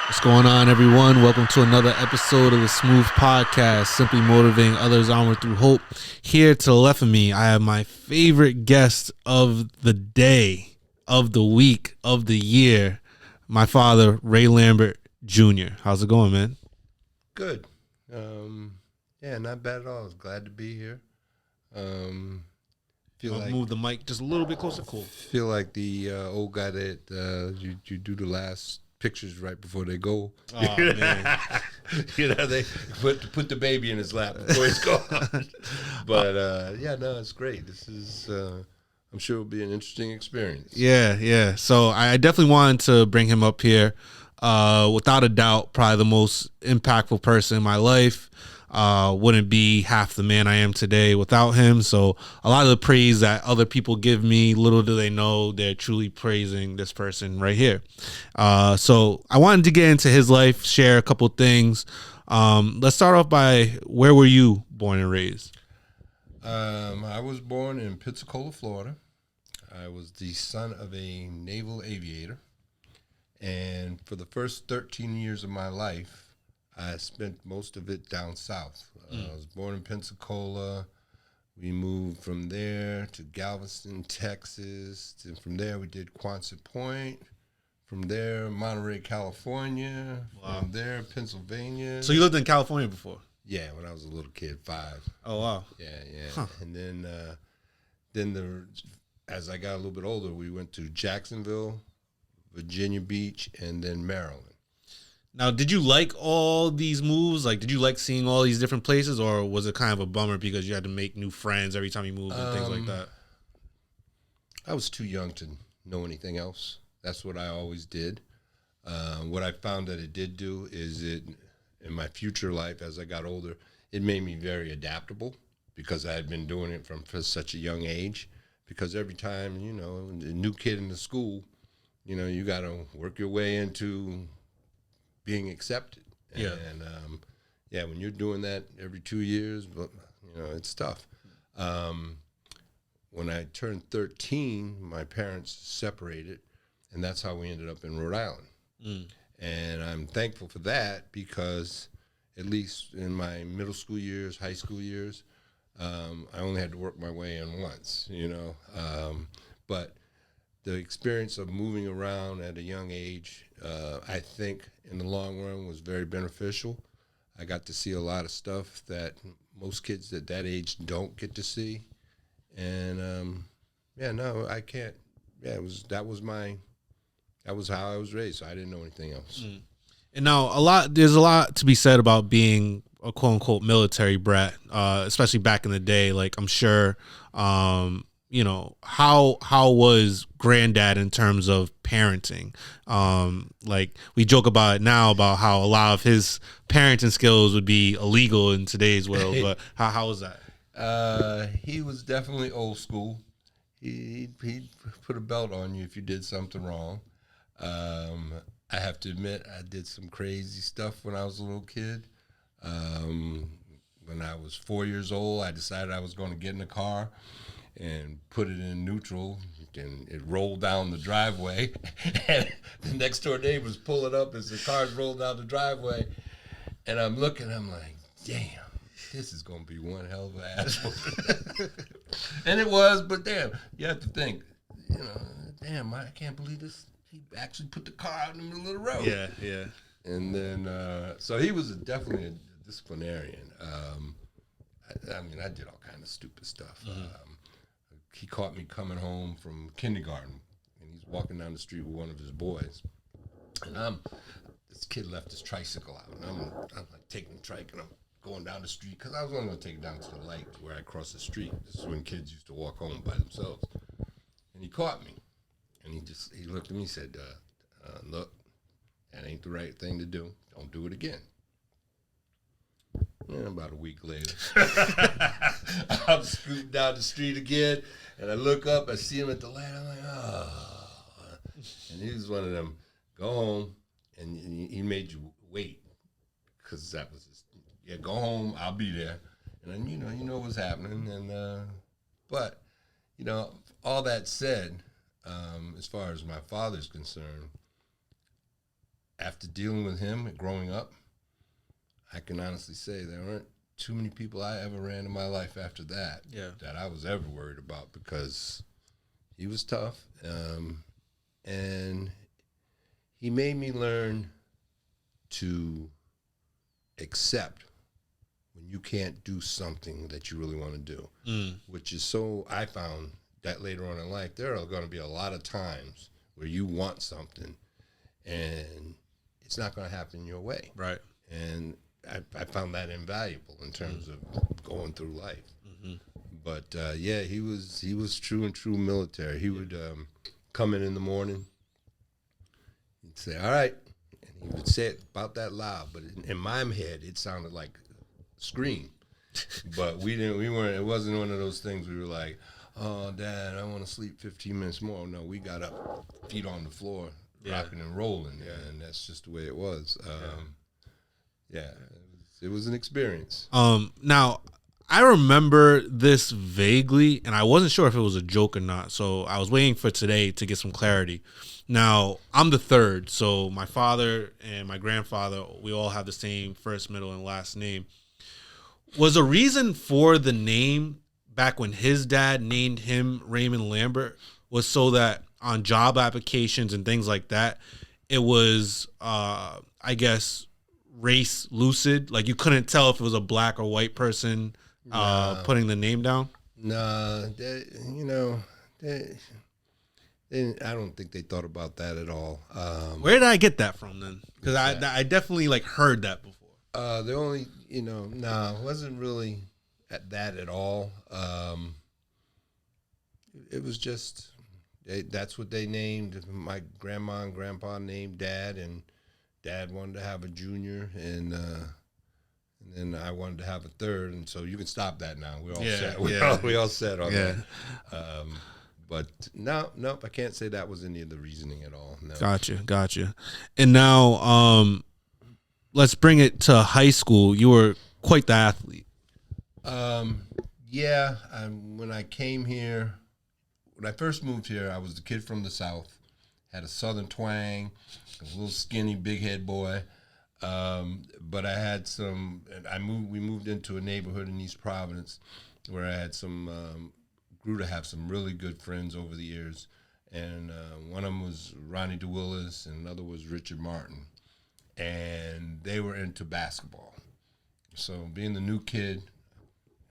What's going on, everyone? Welcome to another episode of the Smooth Podcast, simply motivating others onward through hope. Here to the left of me, I have my favorite guest of the day, of the week, of the year, my father, Ray Lambert Jr. How's it going, man? Good. Yeah, not bad at all. I was glad to be here. I'll move the mic just a little bit closer. Cool. Feel like the old guy that you do the last pictures right before they go. Oh, man. They put the baby in his lap before he's gone. But yeah, no, it's great. This is I'm sure it'll be an interesting experience. Yeah. So I definitely wanted to bring him up here. Without a doubt, probably the most impactful person in my life. Wouldn't be half the man I am today without him. So a lot of the praise that other people give me, little do they know they're truly praising this person right here. So I wanted to get into his life, share a couple things. Let's start off by, where were you born and raised? I was born in Pensacola, Florida. I was the son of a naval aviator. And for the first 13 years of my life, I spent most of it down south. I was born in Pensacola. We moved from there to Galveston, Texas. And from there, we did Quonset Point. From there, Monterey, California. Wow. From there, Pennsylvania. So you lived in California before? Yeah, when I was a little kid, 5. Oh, wow. Yeah. Huh. And then as I got a little bit older, we went to Jacksonville, Virginia Beach, and then Maryland. Now, did you like all these moves? Like, did you like seeing all these different places, or was it kind of a bummer because you had to make new friends every time you moved and things like that? I was too young to know anything else. That's what I always did. What I found that it did do is in my future life, as I got older, it made me very adaptable because I had been doing it from such a young age. Because every time, a new kid in the school, you got to work your way into being accepted. Yeah. And when you're doing that every 2 years, but it's tough. When I turned 13, my parents separated, and that's how we ended up in Rhode Island. And I'm thankful for that because at least in my middle school years, high school years, I only had to work my way in once, but the experience of moving around at a young age, I think in the long run was very beneficial. I got to see a lot of stuff that most kids at that age don't get to see. And I can't. Yeah, that was how I was raised. So I didn't know anything else. And now there's a lot to be said about being a quote unquote military brat, especially back in the day. Like, I'm sure, how was granddad in terms of parenting? Like, we joke about it now about how a lot of his parenting skills would be illegal in today's world, but how was that? He was definitely old school. He'd put a belt on you if you did something wrong. I have to admit, I did some crazy stuff when I was a little kid. When I was 4 years old, I decided I was going to get in the car and put it in neutral, and it rolled down the driveway. And the next door neighbors pull it up as the cars roll down the driveway. And I'm looking, I'm like, damn, this is going to be one hell of an asshole. And it was, but damn, you have to think, damn, I can't believe this. He actually put the car out in the middle of the road. Yeah. And then, so he was definitely a disciplinarian. I did all kind of stupid stuff. He caught me coming home from kindergarten, and he's walking down the street with one of his boys. And this kid left his tricycle out, and I'm like taking the trike, and I'm going down the street, because I was only going to take it down to the light where I crossed the street. This is when kids used to walk home by themselves. And he caught me, and he looked at me and said, look, that ain't the right thing to do. Don't do it again. And about a week later, I'm scooting down the street again, and I look up, I see him at the light, I'm like, oh. And he was one of them, go home, and he made you wait, because that was go home, I'll be there. And then, you know what's happening. And but, all that said, as far as my father's concerned, after dealing with him and growing up, I can honestly say there weren't too many people I ever ran in my life after that that I was ever worried about, because he was tough, and he made me learn to accept when you can't do something that you really want to do, which is so, I found that later on in life, there are going to be a lot of times where you want something and it's not going to happen your way. Right. And I found that invaluable in terms of going through life. But yeah, he was true and true military. He would come in the morning, he'd say, "All right," and he would say it about that loud, but in my head it sounded like a scream. But we weren't. It wasn't one of those things we were like, "Oh, Dad, I want to sleep 15 minutes more." No, we got up, feet on the floor, rocking and rolling, and that's just the way it was. It was an experience. Now, I remember this vaguely, and I wasn't sure if it was a joke or not, so I was waiting for today to get some clarity. Now, I'm the third, so my father and my grandfather, we all have the same first, middle, and last name. Was a reason for the name back when his dad named him Raymond Lambert was so that on job applications and things like that, it was, I guess, race lucid? Like you couldn't tell if it was a black or white person putting the name down? No, I don't think they thought about that at all. Where did I get that from then? Because I definitely like heard that before. The only, it wasn't really at that at all. It was just, that's what they named. My grandma and grandpa named Dad, and Dad wanted to have a junior, and then I wanted to have a third, and so you can stop that now. We're all set. We all set on that. But nope, I can't say that was any of the reasoning at all. No. Gotcha. And now, let's bring it to high school. You were quite the athlete. When I came here, when I first moved here, I was the kid from the South, had a Southern twang, a little skinny, big head boy. But I had we moved into a neighborhood in East Providence where I had grew to have some really good friends over the years. And one of them was Ronnie DeWillis, and another was Richard Martin. And they were into basketball. So being the new kid,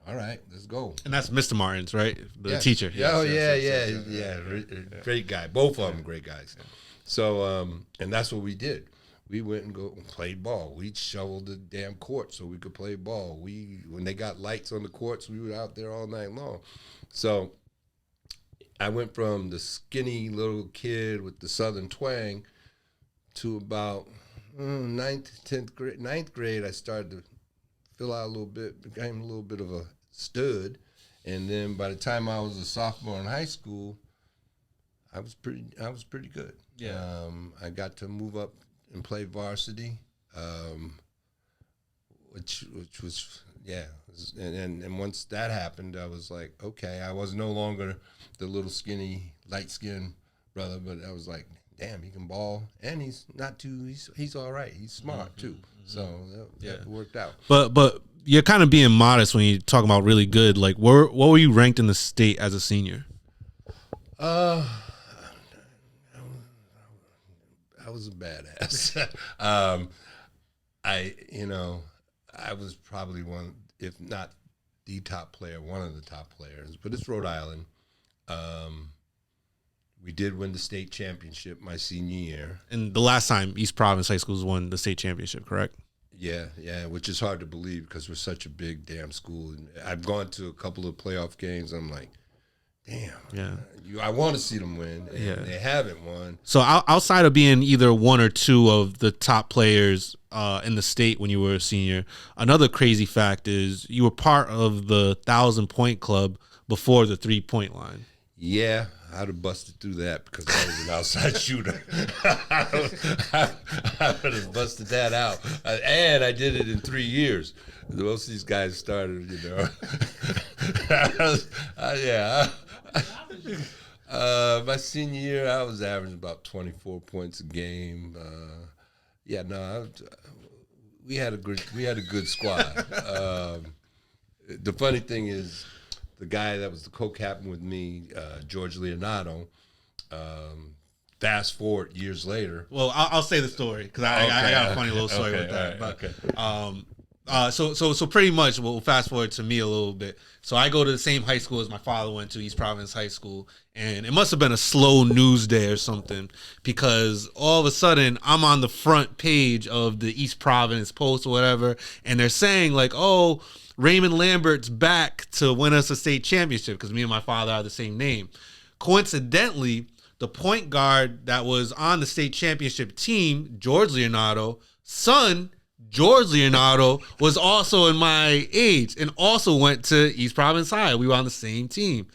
all right, let's go. And that's Mr. Martin's, right? The teacher. Yeah. Great guy. Both of them great guys. So, and that's what we did. We went and played ball. We shoveled the damn court so we could play ball. When they got lights on the courts, we were out there all night long. So I went from the skinny little kid with the Southern twang to about ninth grade. I started to fill out a little bit, became a little bit of a stud. And then by the time I was a sophomore in high school, I was pretty good. Yeah. I got to move up and play varsity, which was and once that happened, I was like, okay, I was no longer the little skinny light skinned brother, but I was like, damn, he can ball, and he's all right, he's smart too. So that worked out. But you're kind of being modest when you talk about really good. Like, what were you ranked in the state as a senior? I was a badass. I was probably one, if not the top player, one of the top players. But it's Rhode Island. We did win the state championship my senior year. And the last time East Providence High Schools won the state championship, correct? Yeah, which is hard to believe because we're such a big damn school. And I've gone to a couple of playoff games. I'm like, damn. I want to see them win, and they haven't won. So outside of being either one or two of the top players in the state when you were a senior, another crazy fact is you were part of the 1,000-point club before the 3-point line. Yeah, I'd have busted through that because I was an outside shooter. I would have busted that out. And I did it in 3 years. Most of these guys started, my senior year, I was averaging about 24 points a game. Yeah, no, we had a good squad. The funny thing is, the guy that was the co-captain with me, George Leonardo. Fast forward years later. Well, I'll say the story because I got a funny little story with that. Right, But so pretty much we'll fast forward to me a little bit. So I go to the same high school as my father went to, East Providence High School, and it must have been a slow news day or something because all of a sudden I'm on the front page of the East Providence Post or whatever, and they're saying like, oh, Raymond Lambert's back to win us a state championship because me and my father are the same name. Coincidentally, the point guard that was on the state championship team, George Leonardo, son, George Leonardo, was also in my age and also went to East Providence High. We were on the same team.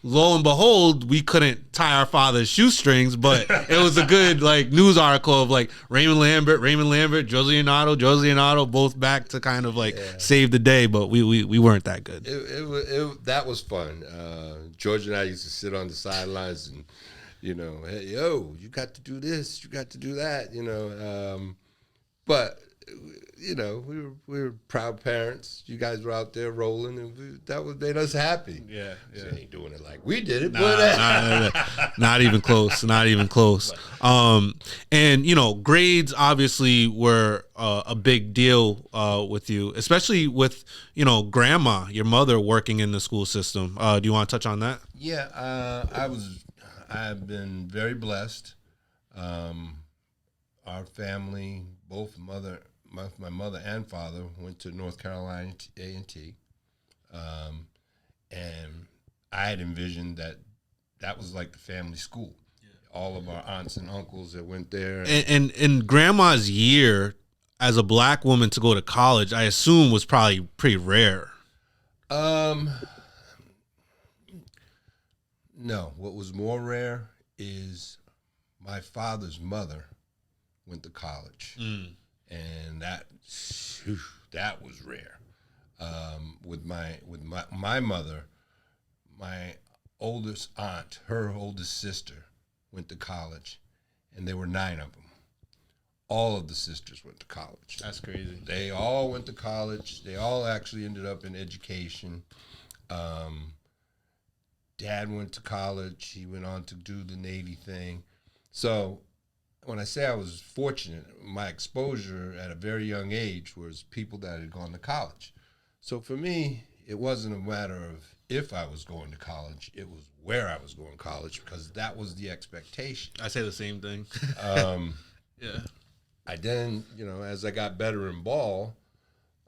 Lo and behold, we couldn't tie our father's shoestrings, but it was a good like news article of like Raymond Lambert, George Leonardo, both back to kind of like save the day, but we weren't that good. That was fun. George and I used to sit on the sidelines and, hey, yo, you got to do this, you got to do that, but we were proud parents. You guys were out there rolling, and that made us happy. Yeah. So ain't doing it like we did it, not even close. Not even close. And grades obviously were a big deal with you, especially with grandma, your mother, working in the school system. Do you want to touch on that? Yeah, I've been very blessed. Our family, both my mother and father went to North Carolina A&T, and I had envisioned that was like the family school. Yeah. All of our aunts and uncles that went there. And in grandma's year, as a black woman to go to college, I assume was probably pretty rare. No, what was more rare is my father's mother went to college. And that was rare. With my mother, my oldest aunt, her oldest sister, went to college, and there were 9 of them. All of the sisters went to college. That's crazy. They all went to college. They all actually ended up in education. Dad went to college. He went on to do the Navy thing. So when I say I was fortunate, my exposure at a very young age was people that had gone to college. So for me, it wasn't a matter of if I was going to college, it was where I was going to college, because that was the expectation. I say the same thing. Yeah. I then, as I got better in ball,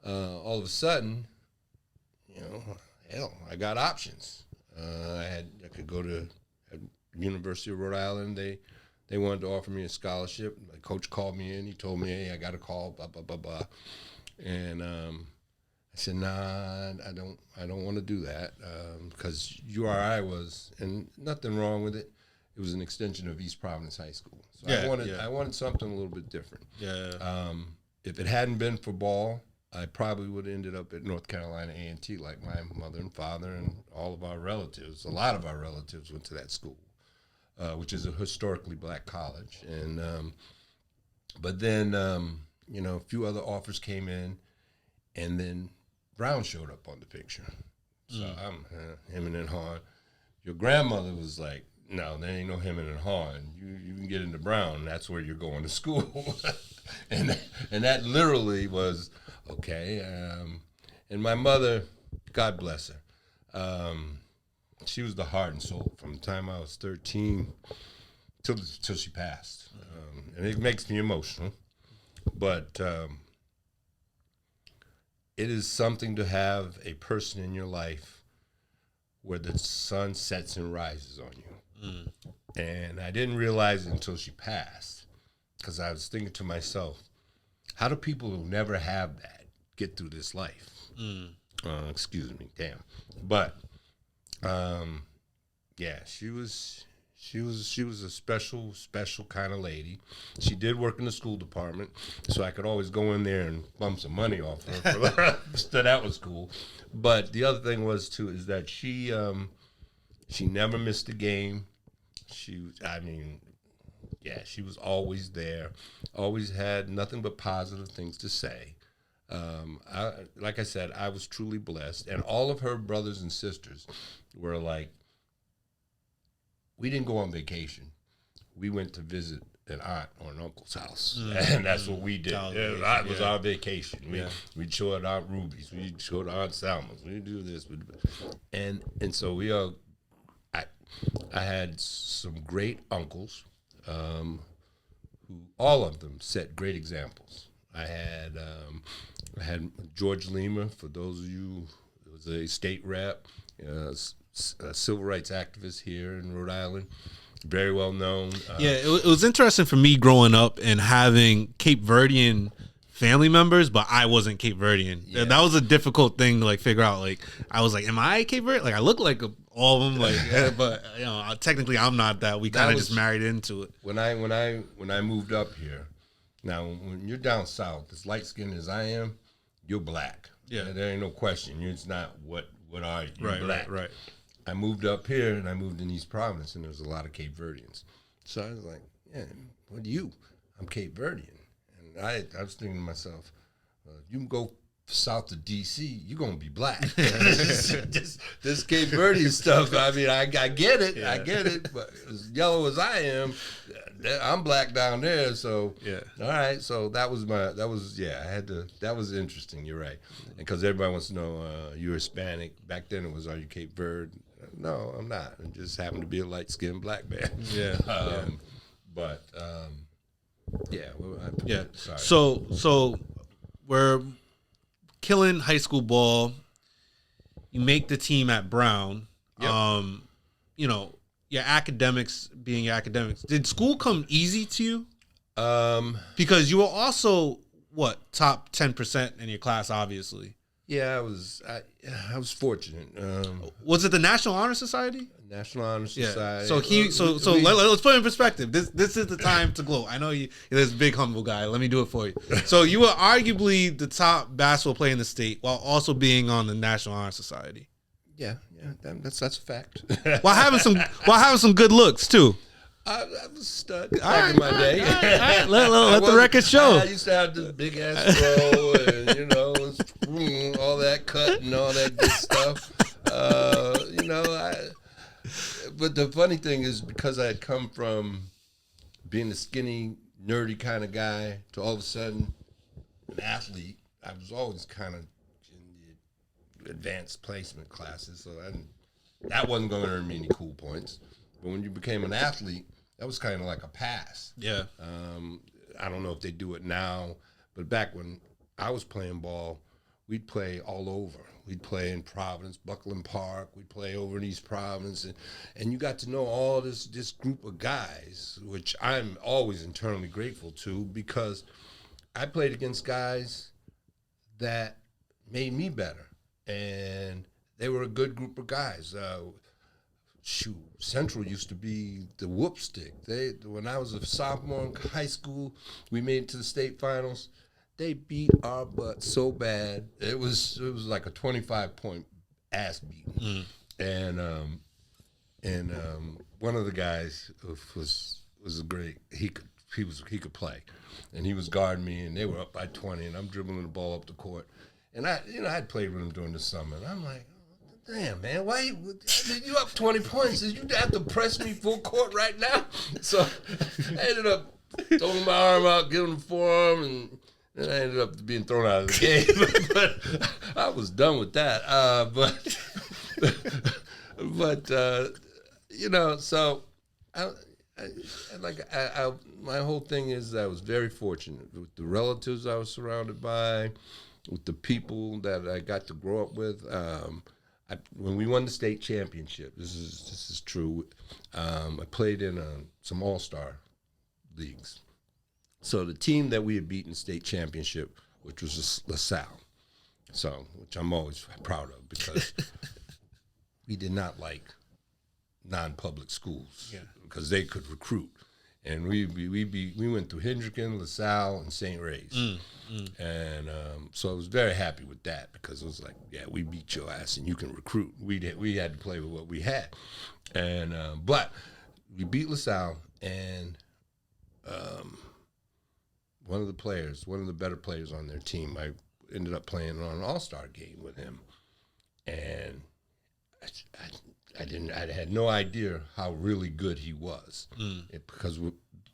all of a sudden, hell, I got options. I could go to University of Rhode Island. They wanted to offer me a scholarship. My coach called me in. He told me, hey, I got a call, blah, blah, blah, blah. And I said, nah, I don't want to do that, because URI was, and nothing wrong with it, it was an extension of East Providence High School. So I wanted something a little bit different. Yeah. If it hadn't been for ball, I probably would have ended up at North Carolina A&T like my mother and father and all of our relatives. A lot of our relatives went to that school, which is a historically black college. And but then, a few other offers came in, and then Brown showed up on the picture. So I'm hemming and hawing. Your grandmother was like, no, there ain't no hemming and hawing. You can get into Brown. That's where you're going to school. and that literally was, okay. And my mother, God bless her, she was the heart and soul from the time I was 13 till she passed. And it makes me emotional. But it is something to have a person in your life where the sun sets and rises on you. And I didn't realize it until she passed, because I was thinking to myself, how do people who never have that get through this life? Excuse me, damn. But yeah, she was a special kind of lady. She did work in the school department, so I could always go in there and bump some money off her. So that was cool. But the other thing was too is that she never missed a game. Yeah, she was always there, always had nothing but positive things to say. Like I said, I was truly blessed, and all of her brothers and sisters were like, we didn't go on vacation. We went to visit an aunt or an uncle's house, and that's what we did. That was our vacation. We'd show at Aunt Ruby's, we'd show at Aunt Salma's, we'd do this, and so we all. I had some great uncles, who all of them set great examples. I had George Lima, for those of you, who was a state rep, a civil rights activist here in Rhode Island, very well known. It was interesting for me growing up and having Cape Verdean family members, but I wasn't Cape Verdean. Yeah. That was a difficult thing to like figure out. Like, I was like, am I Cape Verdean? Like, I look like all of them, like, but you know, technically I'm not that. We kind of just married into it. When I moved up here, now when you're down south, as light skinned as I am, you're black. Yeah, there ain't no question. It's not what are you? You're black. Right. I moved up here and I moved in East Providence, and there was a lot of Cape Verdeans. So I was like, yeah, what are you? I'm Cape Verdean. And I was thinking to myself, you can go south of D.C., you're going to be black. this Cape Verdean stuff, I mean, I get it. Yeah. I get it. But as yellow as I am, I'm black down there. So, yeah. All right. So that was that was interesting. You're right. Because everybody wants to know, you're Hispanic. Back then it was, are you Cape Verde? No, I'm not. I just happen to be a light-skinned black man. Yeah. But, yeah. Sorry. So we're killing high school ball. You make the team at Brown. Yep. You know, your academics being your academics. Did school come easy to you? Because you were also top 10% in your class, obviously. Yeah, I was fortunate. Was it the National Honor Society? National Honor Society. So let's put it in perspective. This is the time to glow. I know you're this big humble guy. Let me do it for you. So you were arguably the top basketball player in the state while also being on the National Honor Society. Yeah, that's a fact. While having some good looks too. I was a stud back in my day. All right. Let the record show. I used to have this big ass throw and all that cut and all that good stuff. But the funny thing is, because I had come from being a skinny, nerdy kind of guy to all of a sudden an athlete, I was always kind of in the advanced placement classes, so that wasn't going to earn me any cool points. But when you became an athlete, that was kind of like a pass. Yeah. I don't know if they do it now, but back when I was playing ball, we'd play all over. We'd play in Providence, Buckland Park. We'd play over in East Providence. And you got to know all this group of guys, which I'm always internally grateful to, because I played against guys that made me better. And they were a good group of guys. Central used to be the whoop stick. When I was a sophomore in high school, we made it to the state finals. They beat our butt so bad. It was like a 25-point ass beating. And one of the guys was a great. He could play, and he was guarding me, and they were up by 20, and I'm dribbling the ball up the court, and I'd played with him during the summer, and I'm like, damn, man, why you up 20 points? Did you have to press me full court right now? So I ended up throwing my arm out, giving him the forearm, and then I ended up being thrown out of the game. But I was done with that. So my whole thing is I was very fortunate with the relatives I was surrounded by, with the people that I got to grow up with. When we won the state championship, this is true. I played in some all-star leagues. So the team that we had beaten the state championship, which was LaSalle, which I'm always proud of, because we did not like non-public schools because they could recruit. And we went through Hendricken, LaSalle, and St. Ray's. And so I was very happy with that, because it was like, yeah, we beat your ass and you can recruit. We had to play with what we had. And but we beat LaSalle, and one of the players, one of the better players on their team. I ended up playing on an all-star game with him, and I had no idea how really good he was,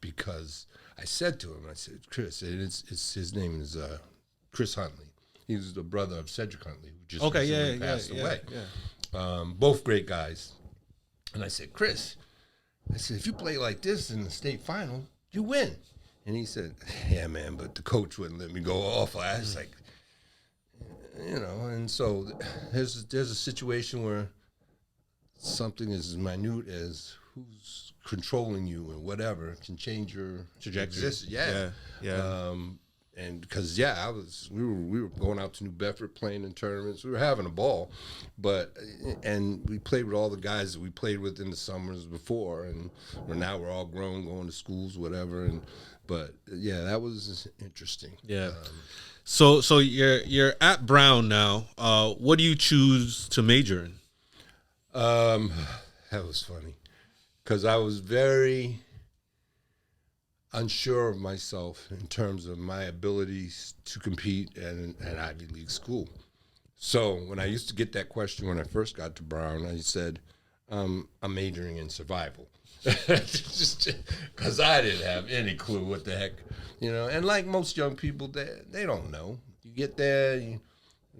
because I said to him, I said, Chris, his name is Chris Huntley. He was the brother of Cedric Huntley, who just recently passed away. Both great guys. And I said, Chris, I said, if you play like this in the state final, you win. And he said, yeah, man, but the coach wouldn't let me go off. I was like, and so there's a situation where something as minute as who's controlling you and whatever can change your trajectory. Yeah. And because we were going out to New Bedford playing in tournaments. We were having a ball, and we played with all the guys that we played with in the summers before, and now we're all grown, going to schools, whatever. But that was interesting. Yeah. So you're at Brown now. What do you choose to major in? That was funny, because I was very unsure of myself in terms of my abilities to compete at an Ivy League school. So when I used to get that question when I first got to Brown, I said, I'm majoring in survival. Just because I didn't have any clue what the heck, and like most young people, they don't know. You get there,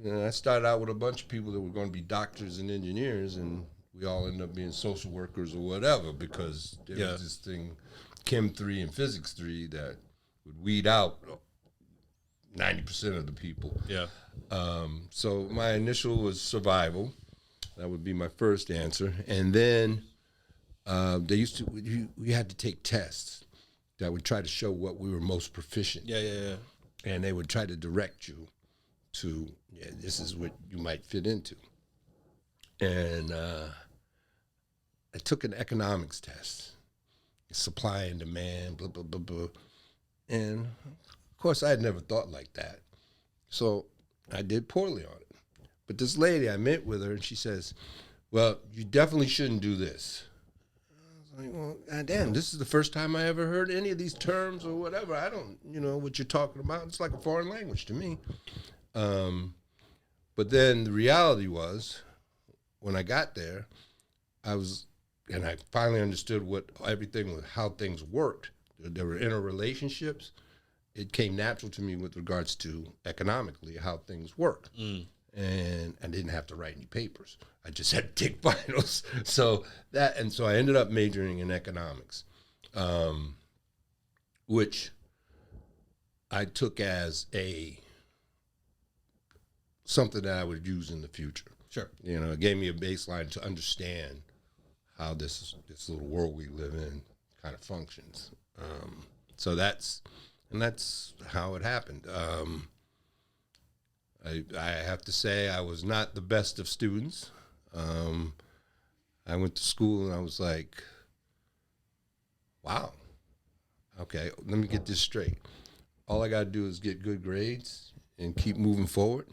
I started out with a bunch of people that were going to be doctors and engineers, and we all ended up being social workers or whatever, because there was this thing, Chem 3 and Physics 3, that would weed out 90% of the people. Yeah. So my initial was survival. That would be my first answer. And then we had to take tests that would try to show what we were most proficient. Yeah. And they would try to direct you to, this is what you might fit into. And I took an economics test. Supply and demand, blah, blah, blah, blah. And, of course, I had never thought like that. So I did poorly on it. But this lady, I met with her, and she says, well, you definitely shouldn't do this. I was like, well, goddamn, this is the first time I ever heard any of these terms or whatever. I don't, what you're talking about. It's like a foreign language to me. But then the reality was, when I got there, and I finally understood how things worked. There were interrelationships. It came natural to me with regards to economically how things work. And I didn't have to write any papers. I just had to take finals. So I ended up majoring in economics, which I took as something that I would use in the future. Sure. It gave me a baseline to understand how this little world we live in kind of functions. So that's how it happened. I have to say I was not the best of students. I went to school and I was like, wow, okay, let me get this straight. All I got to do is get good grades and keep moving forward,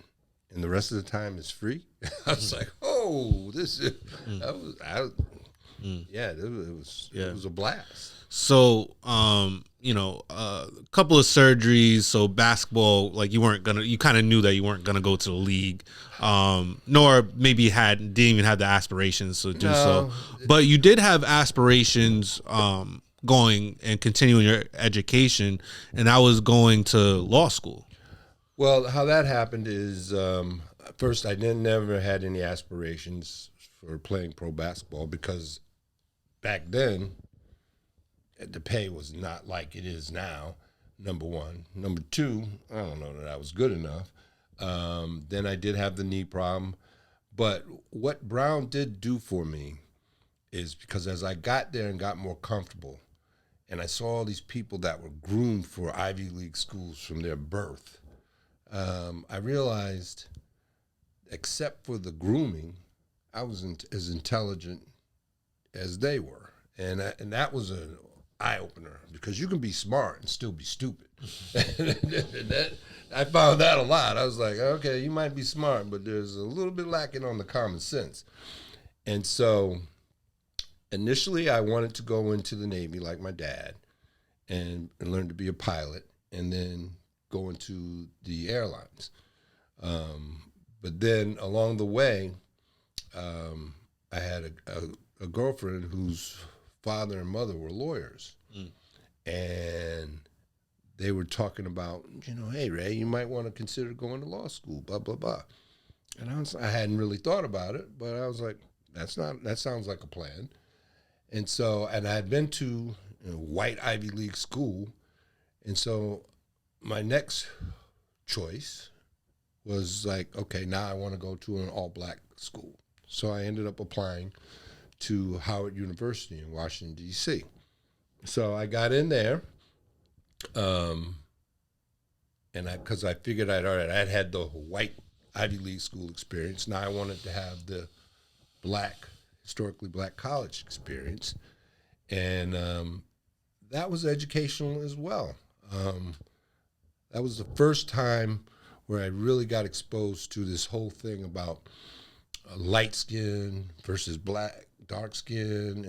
and the rest of the time is free. I was like, oh, it was a blast. So, a couple of surgeries. So basketball, like you kind of knew that you weren't gonna go to the league, nor maybe didn't even have the aspirations to do so. But you did have aspirations, going and continuing your education, and I was going to law school. Well, how that happened is, first I never had any aspirations for playing pro basketball, because back then, the pay was not like it is now, number one. Number two, I don't know that I was good enough. Then I did have the knee problem. But what Brown did do for me is, because as I got there and got more comfortable, and I saw all these people that were groomed for Ivy League schools from their birth, I realized, except for the grooming, I wasn't as intelligent as they were. And that was an eye-opener, because you can be smart and still be stupid. I found that a lot. I was like, okay, you might be smart, but there's a little bit lacking on the common sense. And so initially I wanted to go into the Navy like my dad. and learned to be a pilot, and then go into the airlines. But then along the way, I had a girlfriend whose father and mother were lawyers, and they were talking about, hey, Ray, you might want to consider going to law school, blah, blah, blah. And I hadn't really thought about it, but I was like, that sounds like a plan. And so, and I had been to a white Ivy League school, and so my next choice was like, okay, now I want to go to an all-black school. So I ended up applying to Howard University in Washington, D.C. So I got in there, and because I figured I'd had the white Ivy League school experience. Now I wanted to have the historically black college experience, and that was educational as well. That was the first time where I really got exposed to this whole thing about light skin versus dark skin,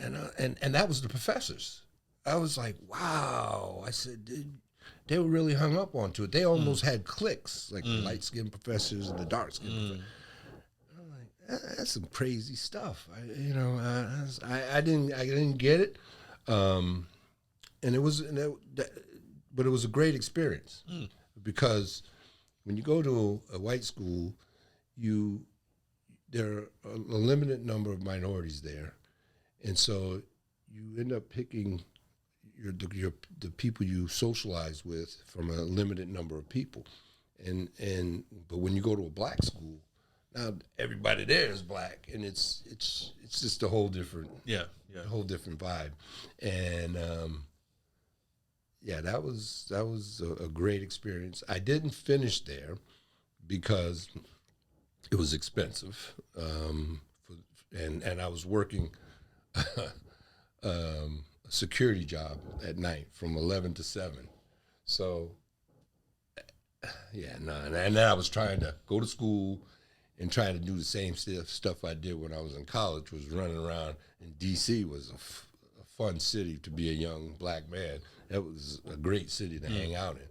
and that was the professors. I was like, wow. I said, they were really hung up onto it. They almost had cliques, like the light skinned professors and the dark skinned professors. I'm like, that's some crazy stuff. I didn't get it, but it was a great experience because when you go to a white school, there are a limited number of minorities there, and so you end up picking the people you socialize with from a limited number of people, but when you go to a black school, now everybody there is black, and it's just a whole different a whole different vibe, and that was a great experience. I didn't finish there because it was expensive, and I was working a security job at night from 11 to 7. So, and then I was trying to go to school and trying to do the same stuff I did when I was in college, was running around. And D.C. was a fun city to be a young black man. That was a great city to hang out in.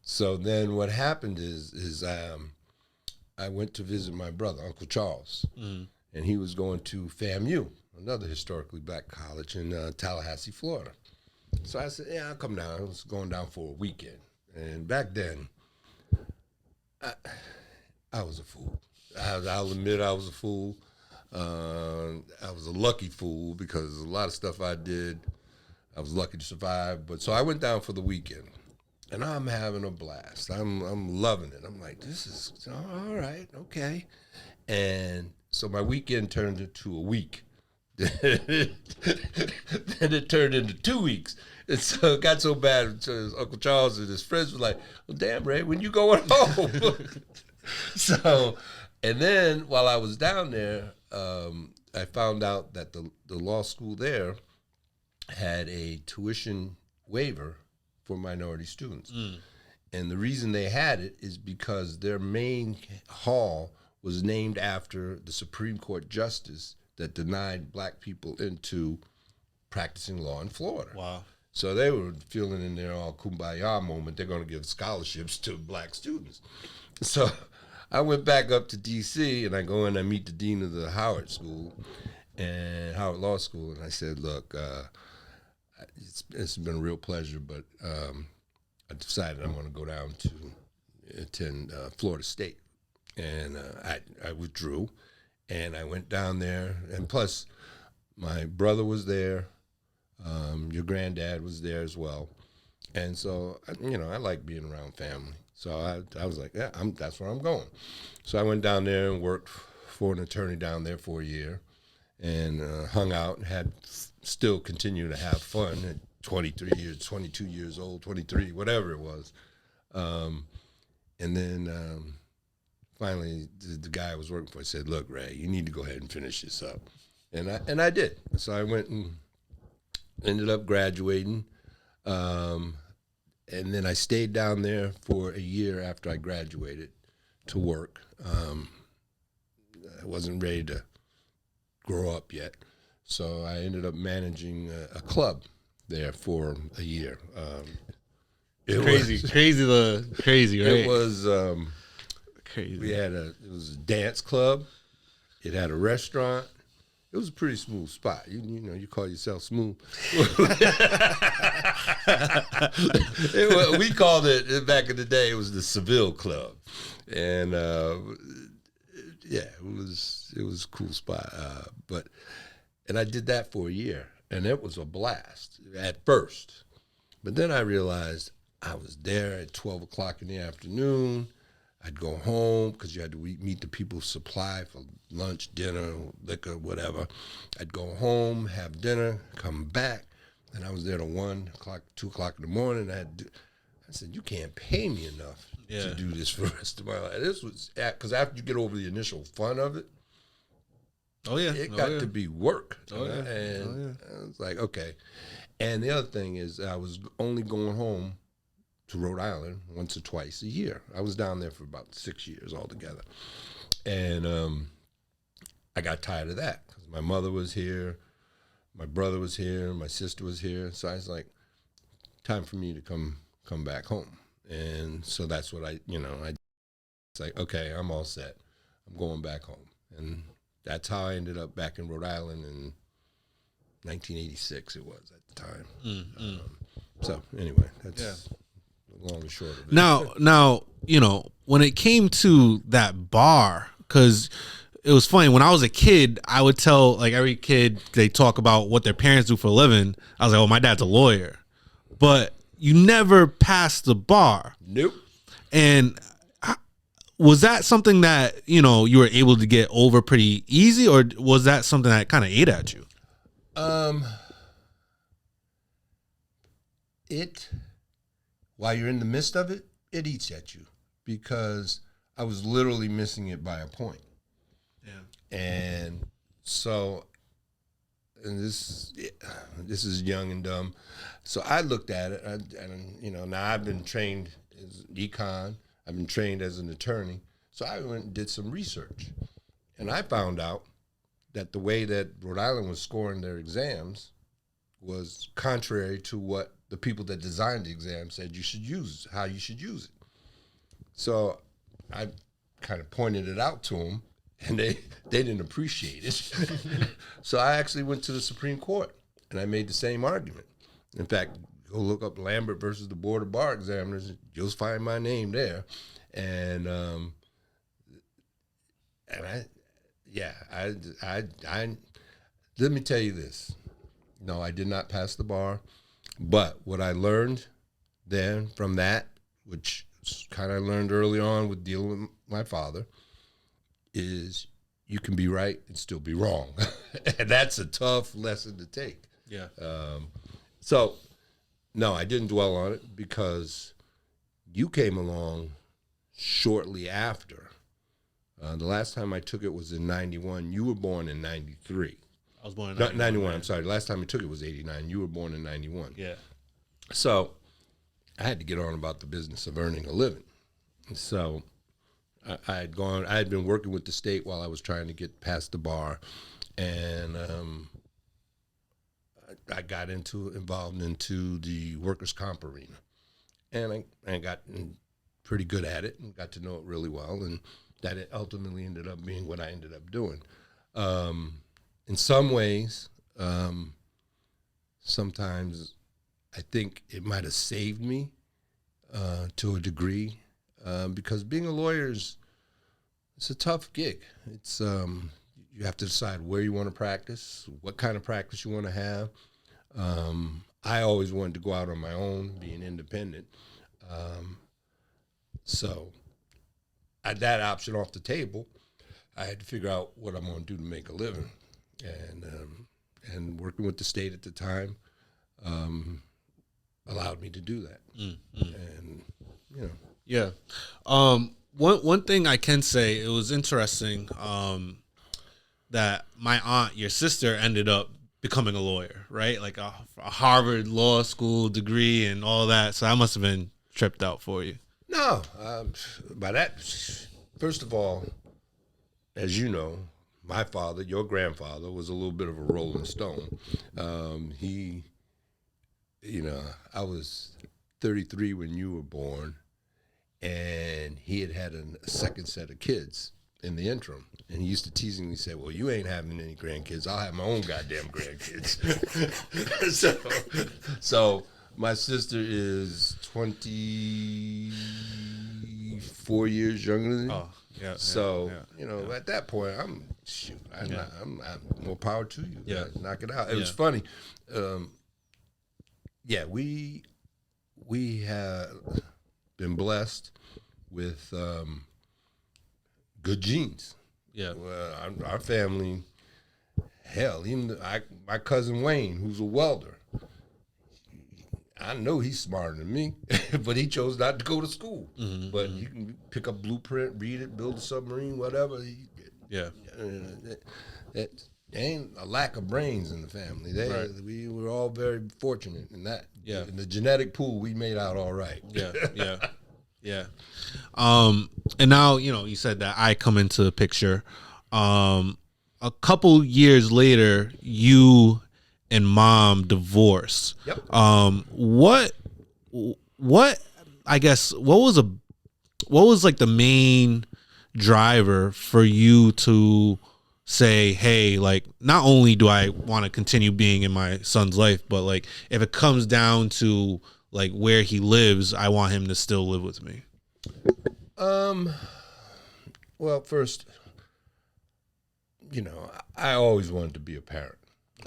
So then what happened is I went to visit my brother, Uncle Charles, and he was going to FAMU, another historically black college in Tallahassee, Florida. So I said, yeah, I'll come down. I was going down for a weekend. And back then, I was a fool. I'll admit I was a fool. I was a lucky fool because a lot of stuff I did, I was lucky to survive. But so I went down for the weekend, and I'm having a blast. I'm loving it. I'm like, this is all right, okay. And so my weekend turned into a week. Then it turned into 2 weeks. And so it got so bad, so Uncle Charles and his friends were like, well, damn, Ray, when you going home? So, and then while I was down there, I found out that the law school there had a tuition waiver for minority students. And the reason they had it is because their main hall was named after the Supreme Court justice that denied black people into practicing law in Florida. Wow. So they were feeling in their all kumbaya moment, they're going to give scholarships to black students. So I went back up to D.C. and I go in, I meet the dean of the Howard School and Howard Law School, and I said, look, it's been a real pleasure, but I decided I'm going to go down to attend Florida State. And I withdrew, and I went down there, and plus my brother was there, your granddad was there as well, and so I like being around family. So I was like, yeah, that's where I'm going. So I went down there and worked for an attorney down there for a year, and hung out and still continue to have fun at 23 years, 22 years old, 23, whatever it was, and then. Finally, the guy I was working for said, look, Ray, you need to go ahead and finish this up. And I did. So I went and ended up graduating. And then I stayed down there for a year after I graduated to work. I wasn't ready to grow up yet. So I ended up managing a club there for a year. Crazy, right? It was crazy. it was a dance club. It had a restaurant. It was a pretty smooth spot. You know, you call yourself smooth. We called it back in the day. It was the Seville Club, and yeah, it was a cool spot. And I did that for a year, and it was a blast at first. But then I realized I was there at 12 o'clock in the afternoon. I'd go home because you had to meet the people's supply for lunch, dinner, liquor, whatever. I'd go home, have dinner, come back, and I was there till 1 o'clock, 2 o'clock in the morning. I said, you can't pay me enough to do this for the rest of my life. This was because after you get over the initial fun of it, it got to be work. And I was like, okay. And the other thing is I was only going home to Rhode Island once or twice a year. I was down there for about 6 years altogether. And I got tired of that because my mother was here, my brother was here, my sister was here. So I was like, time for me to come back home. And so that's what it's like, okay, I'm all set. I'm going back home. And that's how I ended up back in Rhode Island in 1986 it was at the time. So anyway, that's long and short of it. Now, you know, when it came to that bar, because it was funny, when I was a kid, I would tell, like, every kid, they talk about what their parents do for a living. I was like, oh, my dad's a lawyer. But you never passed the bar. Nope. And was that something that, you know, you were able to get over pretty easy, or was that something that kind of ate at you? While you're in the midst of it, it eats at you because I was literally missing it by a point. Yeah. And so, and this is young and dumb. So I looked at it, and you know, now I've been trained as econ. I've been trained as an attorney. So I went and did some research, and I found out that the way that Rhode Island was scoring their exams was contrary to what the people that designed the exam said you should use, how you should use it. So I kind of pointed it out to them, and they didn't appreciate it. So I actually went to the Supreme Court, and I made the same argument. In fact, go look up Lambert versus the Board of Bar Examiners. You'll find my name there. And let me tell you this. No, I did not pass the bar. But what I learned then from that, which kind of learned early on with dealing with my father, is you can be right and still be wrong. And that's a tough lesson to take. Yeah. So, no, I didn't dwell on it because you came along shortly after. The last time I took it was in 91. You were born in 93. I was born in 91. 91, I'm sorry. The last time I took it was 89. You were born in 91. Yeah. So I had to get on about the business of earning a living. So I had been working with the state while I was trying to get past the bar. And I got involved into the workers' comp arena. And I got pretty good at it and got to know it really well. And that it ultimately ended up being what I ended up doing. In some ways, sometimes I think it might have saved me to a degree because being a lawyer it's a tough gig. It's you have to decide where you want to practice, what kind of practice you want to have. I always wanted to go out on my own, being independent. So I had that option off the table. I had to figure out what I'm going to do to make a living. And working with the state at the time allowed me to do that. And, you know. Yeah. One thing I can say, it was interesting that my aunt, your sister, ended up becoming a lawyer, right? Like a Harvard Law School degree and all that. So I must have been tripped out for you. No. By that, first of all, as you know, my father, your grandfather, was a little bit of a rolling stone. He you know, I was 33 when you were born, and he had a second set of kids in the interim. And he used to teasingly say, well, you ain't having any grandkids. I'll have my own goddamn grandkids. so my sister is 24 years younger than me. Oh, yeah. So, yeah. at that point, I'm more power to you. Yeah. Knock it out. It was funny. We have been blessed with good genes. Yeah. Well, our family, hell, even my cousin Wayne, who's a welder, I know he's smarter than me, but he chose not to go to school. Mm-hmm, but you can pick up blueprint, read it, build a submarine, whatever. Yeah. There ain't a lack of brains in the family. Right. We were all very fortunate in that. Yeah. In the genetic pool, we made out all right. Yeah. Yeah. And now, you said that I come into the picture. A couple years later, you and mom divorced. Yep. What I guess what was like the main driver for you to say, hey, like, not only do I want to continue being in my son's life, but like if it comes down to like where he lives, I want him to still live with me? Well, first, I always wanted to be a parent.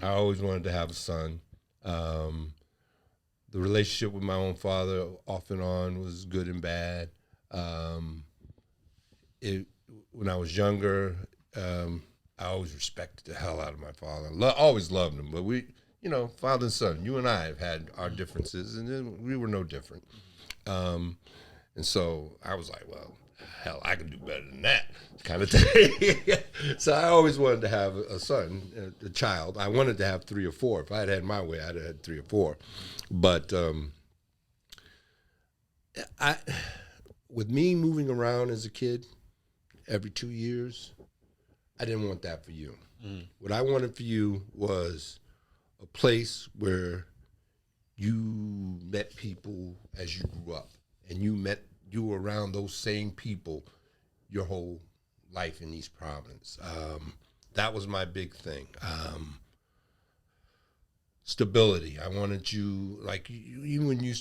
I always wanted to have a son. The relationship with my own father off and on was good and bad. When I was younger, I always respected the hell out of my father. Always loved him, but we, father and son, you and I have had our differences, and then we were no different. And so I was like, well, hell, I can do better than that kind of thing. So I always wanted to have a son, a child. I wanted to have 3 or 4. If I had my way, I'd have had 3 or 4. But with me moving around as a kid every 2 years, I didn't want that for you. Mm. What I wanted for you was a place where you met people as you grew up, and you were around those same people your whole life in East Providence. That was my big thing. Stability. I wanted you, like, even when you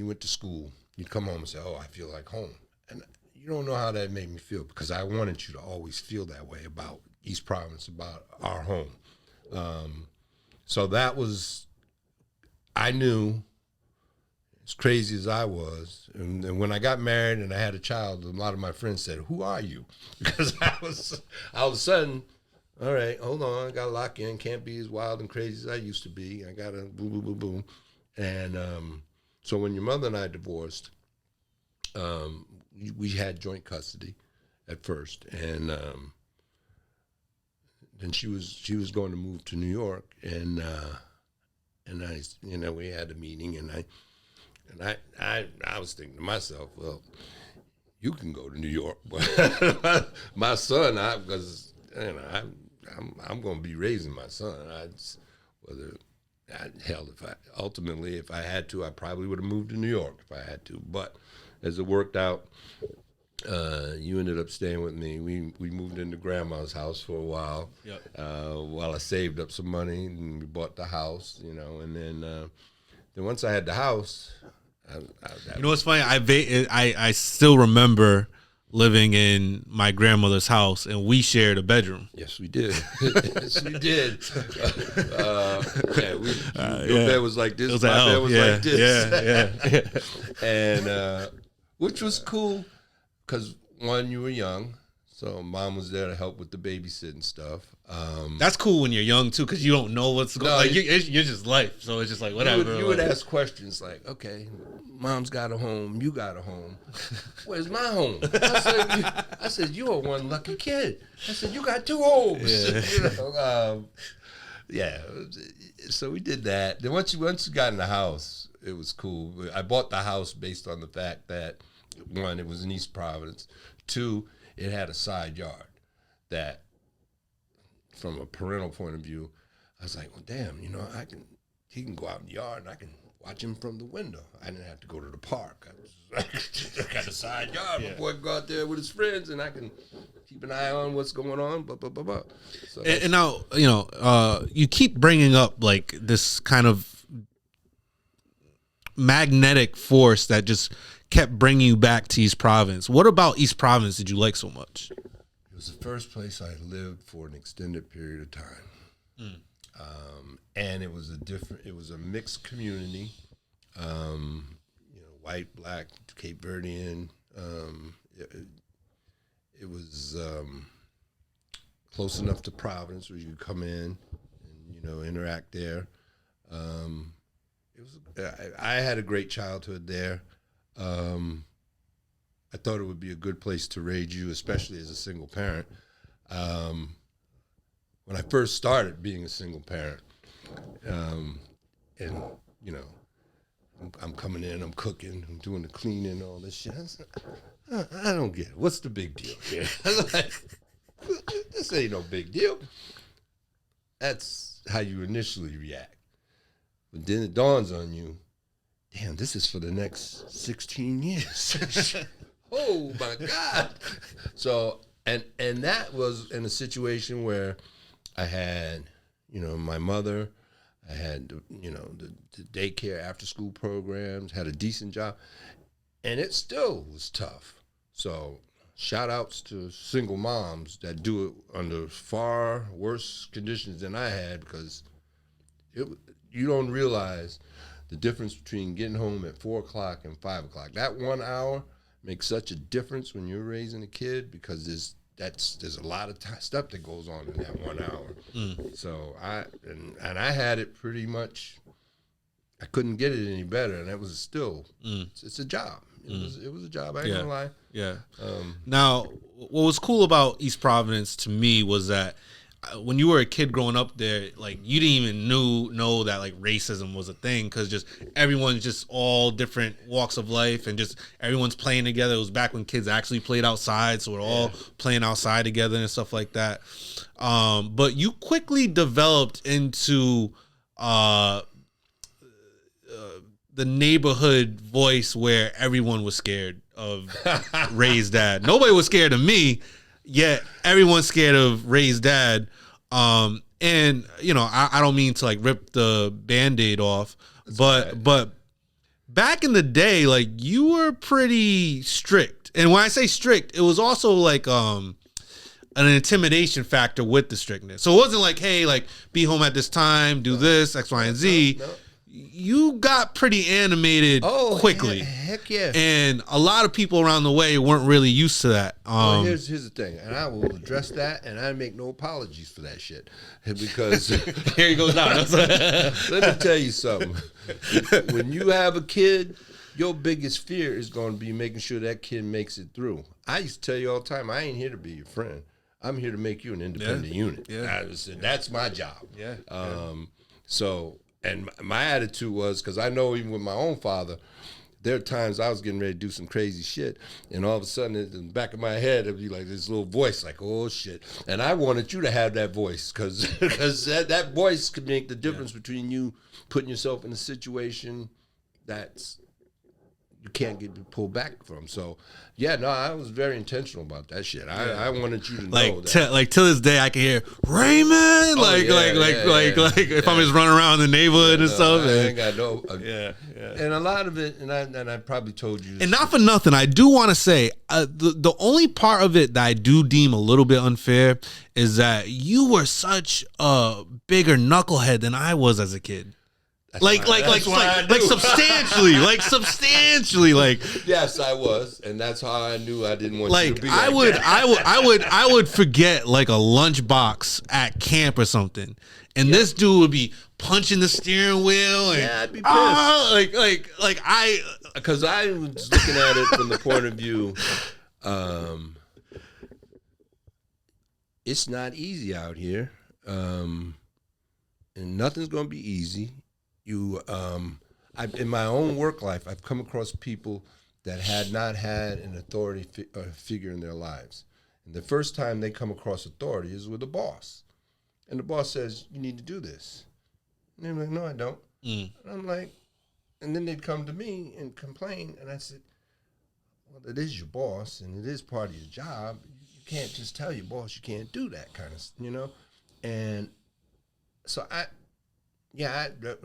went to school, you'd come home and say, oh, I feel like home. And you don't know how that made me feel, because I wanted you to always feel that way about East Providence, about our home. So that was, I knew, as crazy as I was, and when I got married and I had a child, a lot of my friends said, who are you? Because I was, all of a sudden, all right, hold on, I got to lock in, can't be as wild and crazy as I used to be. I got to boom, boom, boom, boom. And so when your mother and I divorced, we had joint custody at first, and then she was going to move to New York, and I, we had a meeting, and I was thinking to myself, well, you can go to New York, but my son, because I'm going to be raising my son. If I had to, I probably would have moved to New York if I had to. But as it worked out, you ended up staying with me. We moved into Grandma's house for a while. Yep. While I saved up some money, and we bought the house. And then once I had the house, what's funny? I still remember living in my grandmother's house, and we shared a bedroom. Yes, we did. Yes, we did. Your bed was like this. My bed was like this. Yeah. And which was cool, because one, you were young, so mom was there to help with the babysitting stuff. That's cool when you're young too, because you don't know what's going on. Like, you're just life, so it's just like whatever. You would ask questions like, okay, mom's got a home, you got a home. Where's my home? I said, you're one lucky kid. I said, you got 2 homes. Yeah. So we did that. Then once you got in the house, it was cool. I bought the house based on the fact that, 1, it was in East Providence. 2, it had a side yard that, from a parental point of view, I was like, well, damn, he can go out in the yard and I can watch him from the window. I didn't have to go to the park. I got a side yard. My boy go out there with his friends, and I can keep an eye on what's going on. So and now, you keep bringing up like this kind of magnetic force that just kept bringing you back to East Providence. What about East Providence did you like so much? It was the first place I lived for an extended period of time. And it was a mixed community, white, black, Cape Verdean. It was close enough to Providence where you could come in and, interact there. I had a great childhood there. I thought it would be a good place to raise you, especially as a single parent. When I first started being a single parent, I'm coming in, I'm cooking, I'm doing the cleaning, all this shit. I said, I don't get it. What's the big deal here? This ain't no big deal. That's how you initially react. But then it dawns on you, damn, this is for the next 16 years. Oh my God. So, and that was in a situation where I had, my mother, I had, the daycare after school programs, had a decent job, and it still was tough. So shout outs to single moms that do it under far worse conditions than I had, because you don't realize the difference between getting home at 4 o'clock and 5 o'clock. That 1 hour makes such a difference when you're raising a kid, because there's a lot of stuff that goes on in that 1 hour. So I had it pretty much. I couldn't get it any better, and it was still. It's a job. It was a job. I ain't gonna lie. Yeah. Now, what was cool about East Providence to me was that when you were a kid growing up there, like you didn't even know that like racism was a thing, because just everyone's just all different walks of life and just everyone's playing together. It was back when kids actually played outside, so we're all playing outside together and stuff like that. But you quickly developed into the neighborhood voice where everyone was scared of Ray's dad. Nobody was scared of me, yet everyone's scared of Ray's dad. And I don't mean to like rip the Band-Aid off, but back in the day, like you were pretty strict. And when I say strict, it was also like an intimidation factor with the strictness. So it wasn't like, hey, like be home at this time, do this, X, Y, and Z. No. You got pretty animated quickly. Heck yeah. And a lot of people around the way weren't really used to that. Well, here's the thing, and I will address that, and I make no apologies for that shit. Because here he goes now. Let me tell you something. When you have a kid, your biggest fear is going to be making sure that kid makes it through. I used to tell you all the time, I ain't here to be your friend. I'm here to make you an independent unit. Yeah. That's my job. Yeah. So... And my attitude was, because I know even with my own father, there are times I was getting ready to do some crazy shit, and all of a sudden in the back of my head it'd be like this little voice like, oh shit. And I wanted you to have that voice, because that voice could make the difference between you putting yourself in a situation that's you can't get pulled back from. So I was very intentional about that shit. I wanted you to know that. To this day I can hear Raymond if I'm just running around the neighborhood and stuff. I ain't got no and a lot of it, and I probably told you this, and not for nothing, I do want to say the only part of it that I do deem a little bit unfair is that you were such a bigger knucklehead than I was as a kid. Substantially. Yes, I was, and that's how I knew I didn't want you to be. I would forget like a lunchbox at camp or something, and this dude would be punching the steering wheel, and I'd be pissed. Because I was looking at it from the point of view, it's not easy out here, and nothing's gonna be easy. In my own work life, I've come across people that had not had an authority figure in their lives. And the first time they come across authority is with a boss. And the boss says, you need to do this. And they're like, no, I don't. And I'm like, And then they'd come to me and complain, and I said, well, it is your boss, and it is part of your job. You can't just tell your boss you can't do that kind of. And so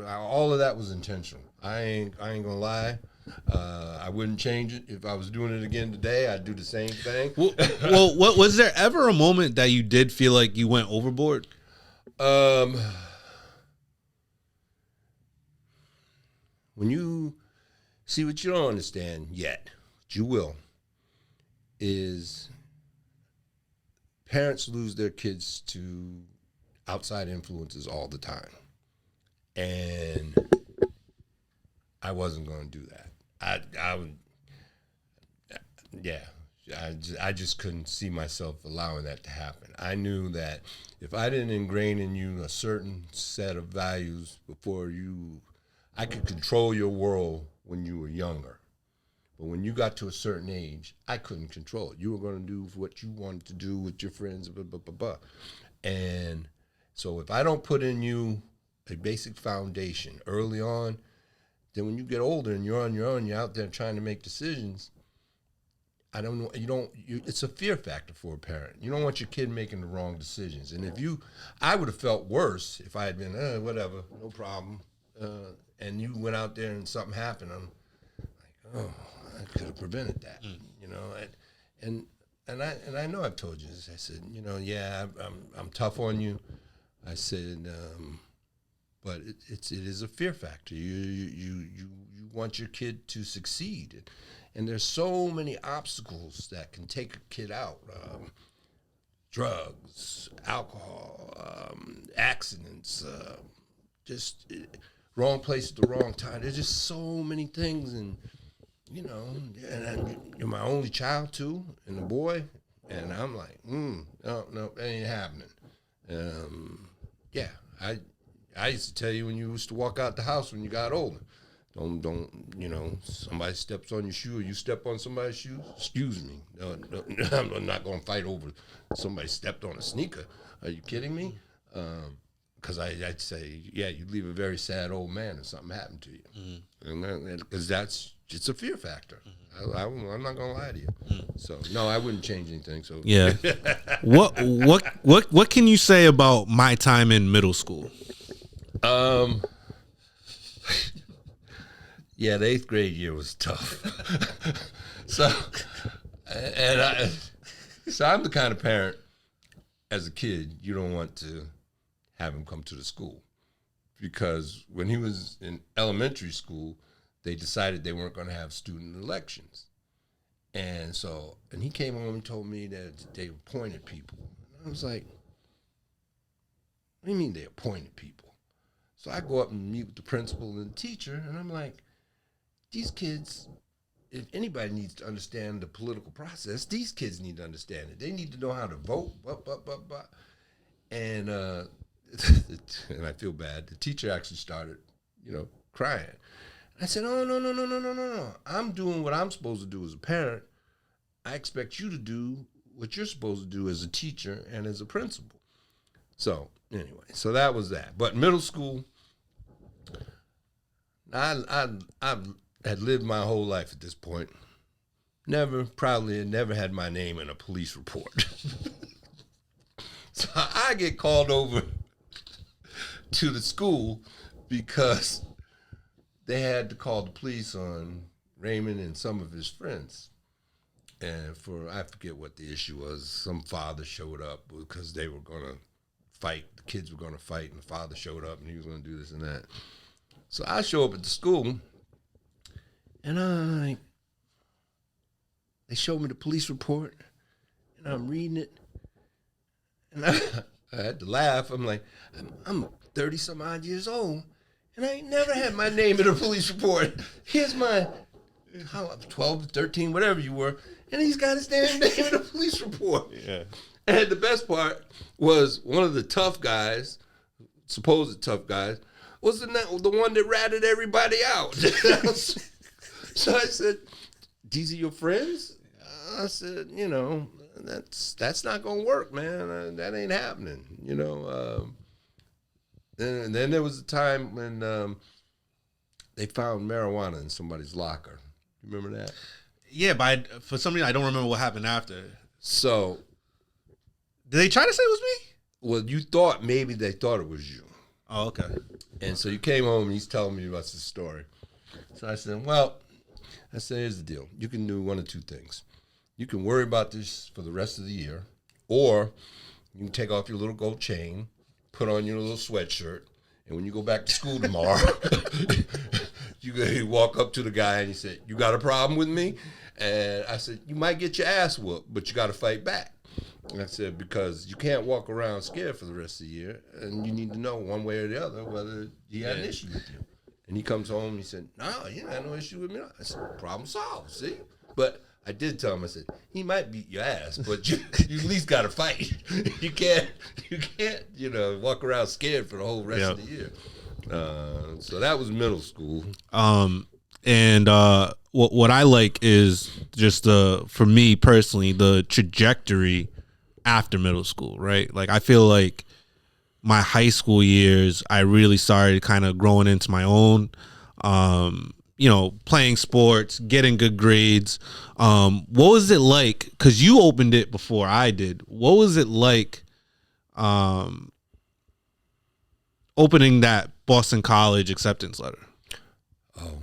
all of that was intentional. I ain't gonna lie. I wouldn't change it. If I was doing it again today, I'd do the same thing. Well, what was there ever a moment that you did feel like you went overboard? When you see what you don't understand yet, what you will, is parents lose their kids to outside influences all the time. And I wasn't going to do that. I just couldn't see myself allowing that to happen. I knew that if I didn't ingrain in you a certain set of values I could control your world when you were younger. But when you got to a certain age, I couldn't control it. You were going to do what you wanted to do with your friends, blah, blah, blah, blah. And so if I don't put in you a basic foundation early on, then when you get older and you're on your own, you're out there trying to make decisions, I don't know, it's a fear factor for a parent. You don't want your kid making the wrong decisions. And I would have felt worse if I had been, whatever, no problem. And you went out there and something happened. I'm like, oh, I could have prevented that, And I know I've told you this. I said, I'm tough on you. I said, but it is a fear factor. You want your kid to succeed, and there's so many obstacles that can take a kid out. Drugs, alcohol, accidents, just wrong place at the wrong time. There's just so many things, and you're my only child too, and a boy, and I'm like, no, that ain't happening. I used to tell you when you used to walk out the house when you got older, don't somebody steps on your shoe or you step on somebody's shoe, excuse me. No, I'm not going to fight over somebody stepped on a sneaker. Are you kidding me? Because I'd say, you'd leave a very sad old man if something happened to you. Because it's a fear factor. I'm not going to lie to you. So, no, I wouldn't change anything. So yeah. What can you say about my time in middle school? The 8th grade year was tough. So I'm the kind of parent, as a kid, you don't want to have him come to the school, because when he was in elementary school, they decided they weren't going to have student elections. And he came home and told me that they appointed people. And I was like, what do you mean they appointed people? So I go up and meet with the principal and the teacher, and I'm like, these kids, if anybody needs to understand the political process, these kids need to understand it. They need to know how to vote, And and I feel bad. The teacher actually started, crying. I said, oh, no. I'm doing what I'm supposed to do as a parent. I expect you to do what you're supposed to do as a teacher and as a principal. So anyway, so that was that. But middle school, I had lived my whole life at this point. Probably never had my name in a police report. So I get called over to the school because they had to call the police on Raymond and some of his friends. And I forget what the issue was. Some father showed up because they were going to fight. The kids were going to fight, and the father showed up, and he was going to do this and that. So I show up at the school, and they showed me the police report, and I'm reading it, and I had to laugh. I'm like, I'm 30-some odd years old, and I ain't never had my name in a police report. Here's my 12, 13, whatever you were, and he's got his damn name in a police report. Yeah. And the best part was one of the tough guys, supposed tough guys, was the one that ratted everybody out. So I said, these are your friends? I said, that's not going to work, man. That ain't happening, And then there was a time when they found marijuana in somebody's locker. You remember that? Yeah, but for some reason I don't remember what happened after. So, did they try to say it was me? well, you thought maybe they thought it was you. Oh, okay. And so you came home and he's telling me about this story. So I said, well, here's the deal. You can do one of two things. You can worry about this for the rest of the year, or you can take off your little gold chain, put on your little sweatshirt, and when you go back to school tomorrow, you walk up to the guy and you say, you got a problem with me? And I said, you might get your ass whooped, but you got to fight back. And I said, because you can't walk around scared for the rest of the year, and you need to know one way or the other whether he had an issue with you. And he comes home and he said, no, you had no issue with me. I said, problem solved, see? But I did tell him, I said, he might beat your ass, but you at least got to fight. You can't, walk around scared for the whole rest of the year. So that was middle school. What I like is just for me personally, the trajectory after middle school, right? Like, I feel like my high school years, I really started kind of growing into my own, playing sports, getting good grades. What was it like? Because you opened it before I did. What was it like opening that Boston College acceptance letter? Oh,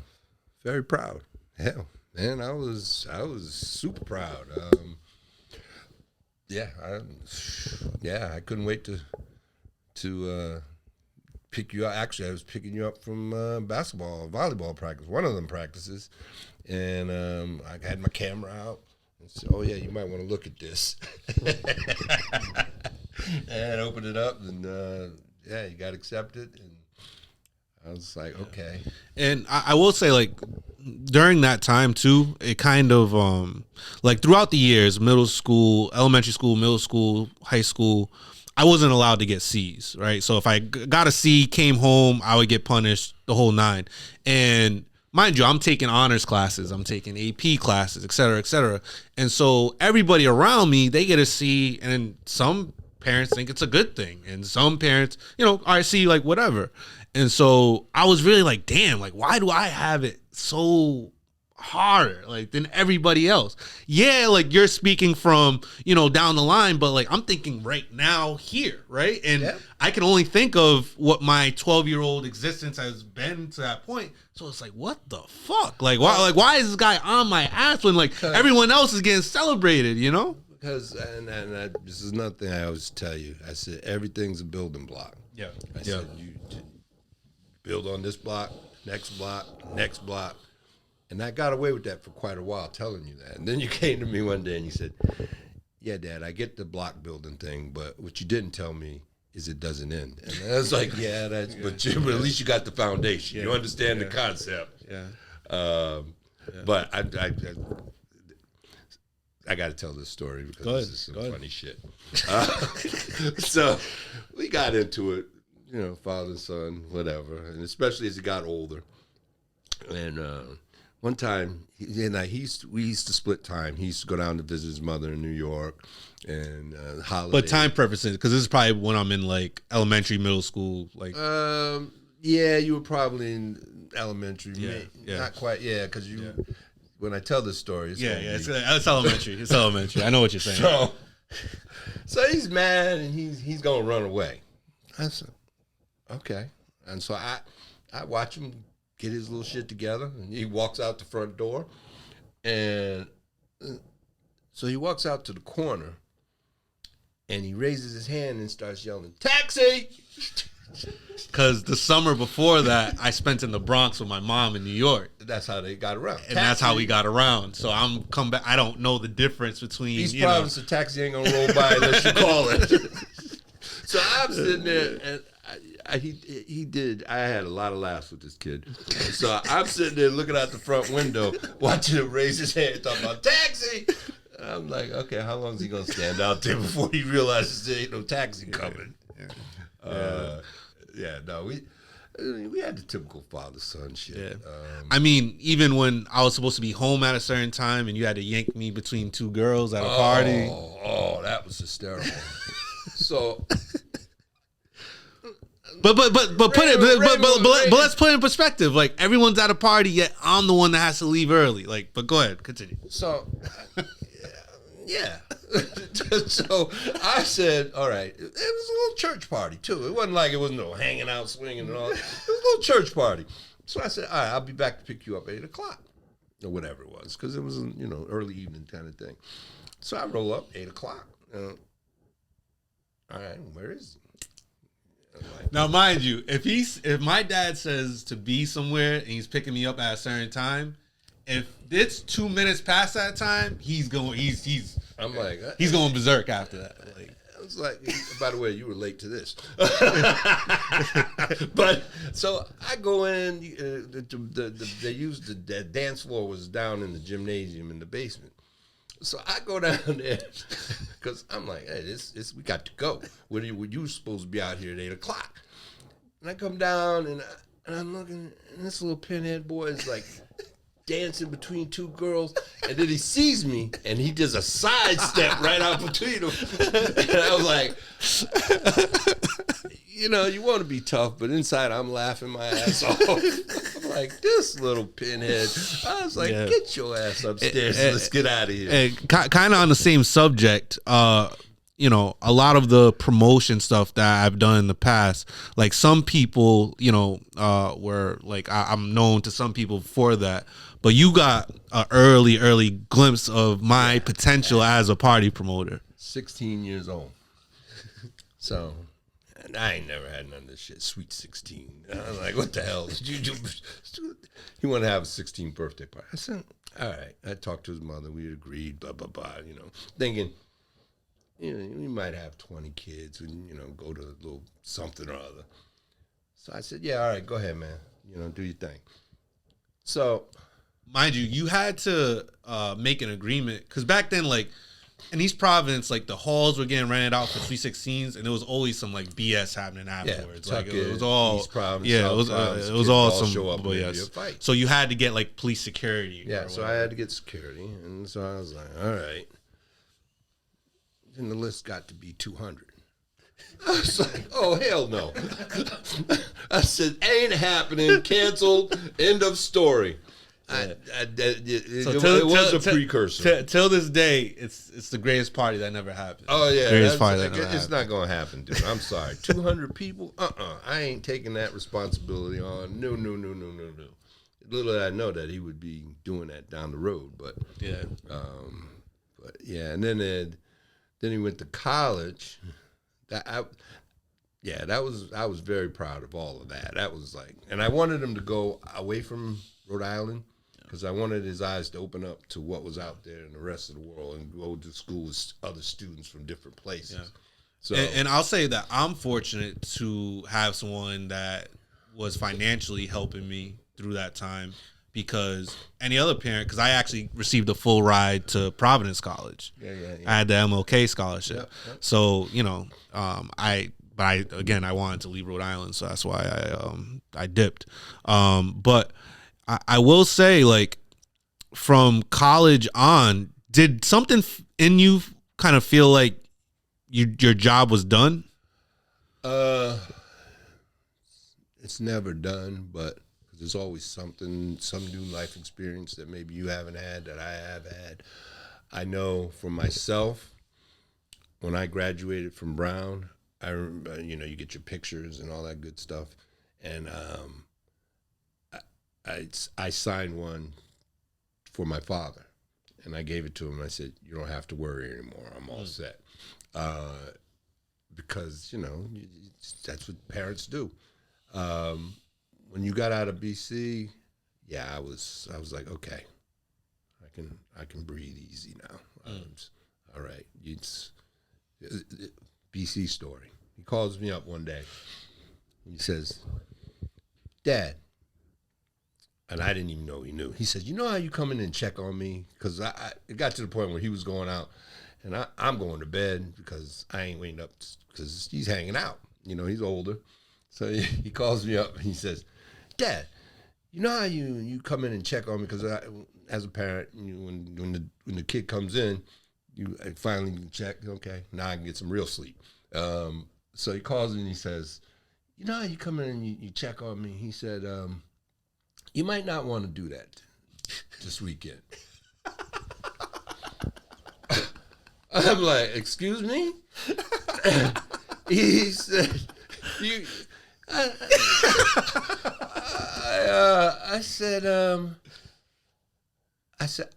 very proud. Hell, man, I was super proud. I couldn't wait to pick you up. Actually, I was picking you up from volleyball practice, one of them practices, and I had my camera out and said, oh yeah, you might want to look at this. And opened it up, and you got accepted, and I was like, okay. And I will say, like, during that time too, it kind of like throughout the years, middle school, elementary school, middle school, high school, I wasn't allowed to get C's, right? So if I got a C, came home, I would get punished the whole nine. And mind you, I'm taking honors classes, I'm taking AP classes, et cetera, et cetera. And so everybody around me, they get a C, and some parents think it's a good thing, and some parents, all right, C, like, whatever. And so I was really like, damn, like, why do I have it so harder, like, than everybody else? Yeah, like, you're speaking from, down the line, but, like, I'm thinking right now here, right? And I can only think of what my 12-year-old existence has been to that point. So it's like, what the fuck? Like, why is this guy on my ass when, like, everyone else is getting celebrated, Because, this is another thing I always tell you. I said, everything's a building block. Yeah. I said, you build on this block, next block. And I got away with that for quite a while, telling you that. And then you came to me one day and you said, yeah, Dad, I get the block building thing, but what you didn't tell me is it doesn't end. And I was like, yeah, but at least you got the foundation. You understand the concept. But I got to tell this story because this is some funny shit. So we got into it, father, son, whatever, and especially as he got older. And one time, we used to split time. He used to go down to visit his mother in New York, and holiday. But time purposes, because this is probably when I'm in, like, elementary, middle school, like. Yeah, you were probably in elementary. Yeah. Not quite. Yeah, because you. Yeah. When I tell this story, it's elementary. It's elementary. I know what you're saying. So he's mad and he's gonna run away. I said, okay. And so I watch him get his little shit together, and he walks out the front door, and so he walks out to the corner, and he raises his hand and starts yelling, "Taxi!" Because the summer before that, I spent in the Bronx with my mom in New York. That's how they got around. And that's how we got around. So I'm come back. I don't know the difference between East Providence. A taxi ain't gonna roll by unless you call it. So I'm sitting there, and he did. I had a lot of laughs with this kid. So I'm sitting there looking out the front window, watching him raise his hand, talking about taxi. I'm like, okay, how long is he gonna stand out there before he realizes there ain't no taxi coming? We had the typical father-son shit. Yeah. I mean, even when I was supposed to be home at a certain time and you had to yank me between two girls at a party. Oh, that was hysterical. So let's put it in perspective. Like everyone's at a party, yet I'm the one that has to leave early. Like, but go ahead, continue. So, yeah. So I said, all right. It was a little church party too. It wasn't like it was no hanging out, swinging and all. It was a little church party. So I said, all right, I'll be back to pick you up at 8:00 or whatever it was, because it was early evening kind of thing. So I roll up 8:00. All right, where is he? Like, now, mind you, if my dad says to be somewhere and he's picking me up at a certain time, if it's 2 minutes past that time, he's going berserk after that. Like, I was like, by the way, you were late to this. But so I go in. They used the dance floor was down in the gymnasium in the basement. So I go down there because I'm like, hey, this we got to go. When you supposed to be out here at 8:00? And I come down and I'm looking, and this little pinhead boy is like dancing between two girls, and then he sees me and he does a sidestep right out between them. And I was like, you want to be tough, but inside I'm laughing my ass off. I'm like, this little pinhead. I was like, get your ass upstairs and let's get out of here. And kind of on the same subject, a lot of the promotion stuff that I've done in the past, like some people, were like, I'm known to some people for that. But you got an early glimpse of my potential as a party promoter. 16 years old. So, and I ain't never had none of this shit. Sweet 16. I was like, what the hell did you do? He wanted to have a 16th birthday party. I said, all right. I talked to his mother. We agreed, blah, blah, blah, thinking, we might have 20 kids and, go to a little something or other. So I said, yeah, all right, go ahead, man. Do your thing. So, mind you had to make an agreement because back then, like in East Providence, like the halls were getting rented out for 316s, and there was always some like BS happening afterwards. Yeah, like it was all East Providence, it was all some show up BS. Fight. So you had to get like police security. Yeah, so I had to get security, and so I was like, all right. Then the list got to be 200. I was like, oh, hell no. I said, ain't happening, canceled, end of story. It was a precursor. Till this day, it's the greatest party that never happened. Oh, yeah. Greatest party that never it's happened. not going to happen, dude. I'm sorry. 200 people? I ain't taking that responsibility on. No. Little did I know that he would be doing that down the road. But yeah. And then he went to college. I was very proud of all of that. That was like, and I wanted him to go away from Rhode Island because I wanted his eyes to open up to what was out there in the rest of the world and go to school with other students from different places. Yeah. So, and I'll say that I'm fortunate to have someone that was financially helping me through that time because any other parent, because I actually received a full ride to Providence College. Yeah. I had the MLK scholarship. Yep. So, I wanted to leave Rhode Island, so that's why I dipped. But I will say, like, from college on, did something in you kind of feel like your job was done? It's never done, but there's always some new life experience that maybe you haven't had that I have had. I know for myself, when I graduated from Brown, I remember, you get your pictures and all that good stuff, and I signed one for my father, and I gave it to him. I said, "You don't have to worry anymore. I'm all set," because that's what parents do. When you got out of BC, I was like, okay, I can breathe easy now. All right, it's BC story. He calls me up one day. He says, "Dad," and I didn't even know he knew. He says, "You know how you come in and check on me?" Because it got to the point where he was going out, and I'm going to bed because I ain't waiting up because he's hanging out. He's older. So he calls me up and he says, "Dad, you know how you come in and check on me? Because as a parent, when the kid comes in, I finally check. Okay, now I can get some real sleep." So he calls me and he says, you know how you come in and you check on me? He said, you might not want to do that this weekend. I'm like, excuse me? He said, you. I said,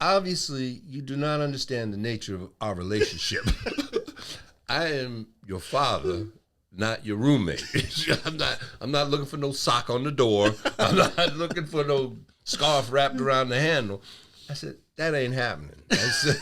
obviously, you do not understand the nature of our relationship. I am your father, not your roommate. I'm not looking for no sock on the door. I'm not looking for no scarf wrapped around the handle. I said, that ain't happening. I said,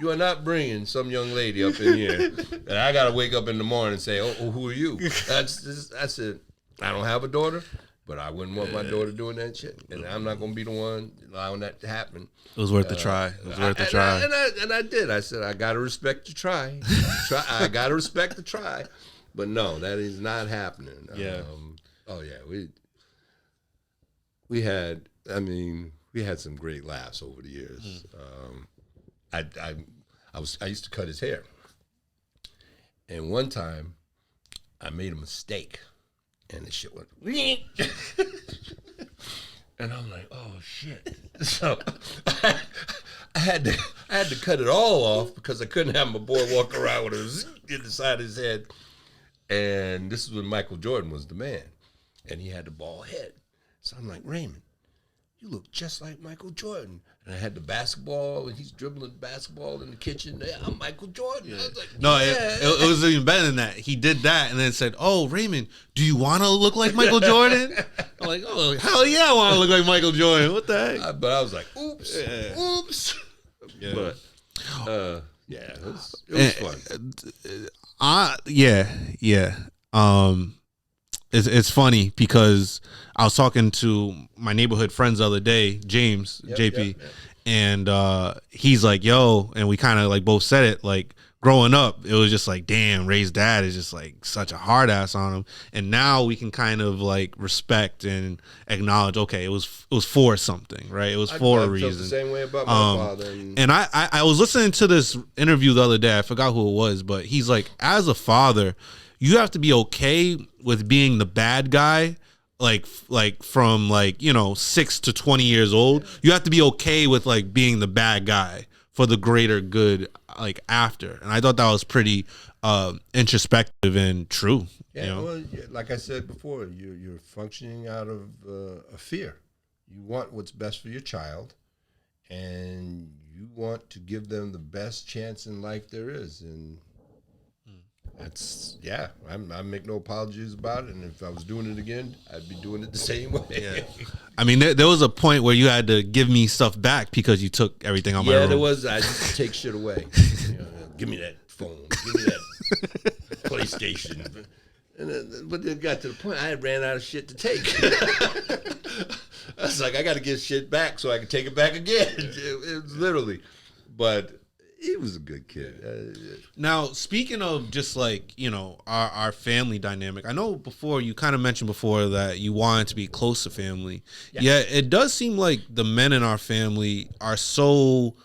you are not bringing some young lady up in here and I got to wake up in the morning and say, oh, who are you? I said, I don't have a daughter, but I wouldn't want my daughter doing that shit. And I'm not going to be the one allowing that to happen. It was worth the try. It was worth the try. And I did. I said, I got to respect the try. I got to respect the try. But no, that is not happening. Yeah. Oh, yeah. We had some great laughs over the years. I used to cut his hair. And one time, I made a mistake. And the shit went, and I'm like, oh shit. So I had to cut it all off because I couldn't have my boy walk around with it in the side of his head. And this is when Michael Jordan was the man, and he had the bald head. So I'm like, Raymond, you look just like Michael Jordan. And I had the basketball, and he's dribbling the basketball in the kitchen. Yeah, I'm Michael Jordan. Yeah. I was like, no, yeah. it was even better than that. He did that and then said, oh, Raymond, do you want to look like Michael Jordan? I'm like, oh, hell yeah, I want to look like Michael Jordan. What the heck? But I was like, oops, oops. Yeah. But, yeah, it was fun. Yeah. It's funny because I was talking to my neighborhood friends the other day, James, JP, and he's like, yo, and we kind of like both said it, like growing up, it was just like, damn, Ray's dad is just like such a hard ass on him. And now we can kind of like respect and acknowledge, okay, it was for something, right? It was for a reason. I felt the same way about my father. And I was listening to this interview the other day. I forgot who it was, but he's like, as a father, you have to be okay with being the bad guy, like from 6 to 20 years old. You have to be okay with like being the bad guy for the greater good, like after. And I thought that was pretty introspective and true. Yeah, you know? Well, like I said before, you're functioning out of a fear. You want what's best for your child, and you want to give them the best chance in life there is. And that's, I make no apologies about it. And if I was doing it again, I'd be doing it the same way. Yeah. I mean, there was a point where you had to give me stuff back because you took everything on my room. Yeah, there was. I used to take shit away. Give me that phone. Give me that PlayStation. But it got to the point I had ran out of shit to take. I was like, I got to get shit back so I can take it back again. It was literally. But he was a good kid. Now, speaking of just like, our family dynamic, I know before you kind of mentioned before that you wanted to be close to family. Yeah, it does seem like the men in our family are so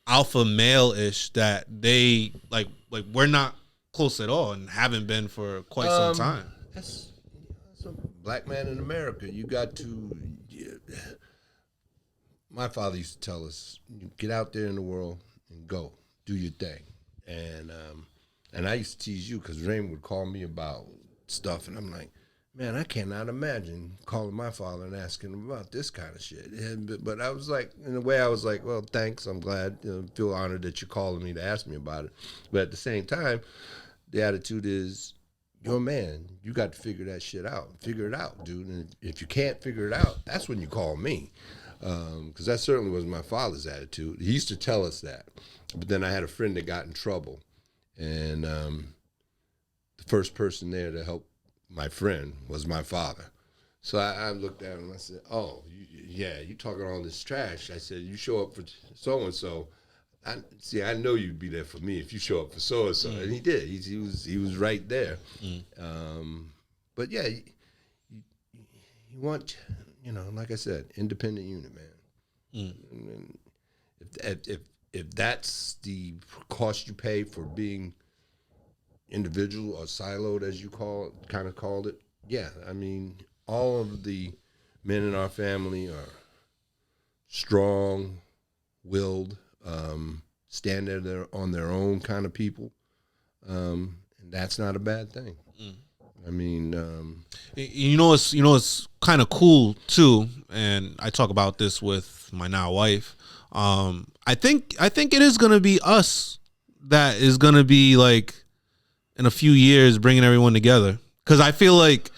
alpha male-ish that they like we're not close at all and haven't been for quite some time. That's a black man in America. You got to. My father used to tell us, get out there in the world and go. Do your thing. And I used to tease you because Raymond would call me about stuff, and I'm like, man, I cannot imagine calling my father and asking him about this kind of shit. But I was like, in a way, I was like, well, thanks. I'm glad. Feel honored that you're calling me to ask me about it. But at the same time, the attitude is, you're a man. You got to figure that shit out. Figure it out, dude. And if you can't figure it out, that's when you call me. Because that certainly was my father's attitude. He used to tell us that. But then I had a friend that got in trouble. And the first person there to help my friend was my father. So I looked at him. I said, oh, you talking all this trash. I said, you show up for so-and-so. I know you'd be there for me if you show up for so-and-so. Mm. And he did. He was right there. Mm. But yeah, you want, like I said, independent unit, man. Mm. And if that's the cost you pay for being individual or siloed, as you called it, yeah, I mean, all of the men in our family are strong willed, stand there on their own kind of people, and that's not a bad thing. I mean, It's kind of cool too, and I talk about this with my now wife. I think it is gonna be us that is gonna be like in a few years bringing everyone together, because I feel like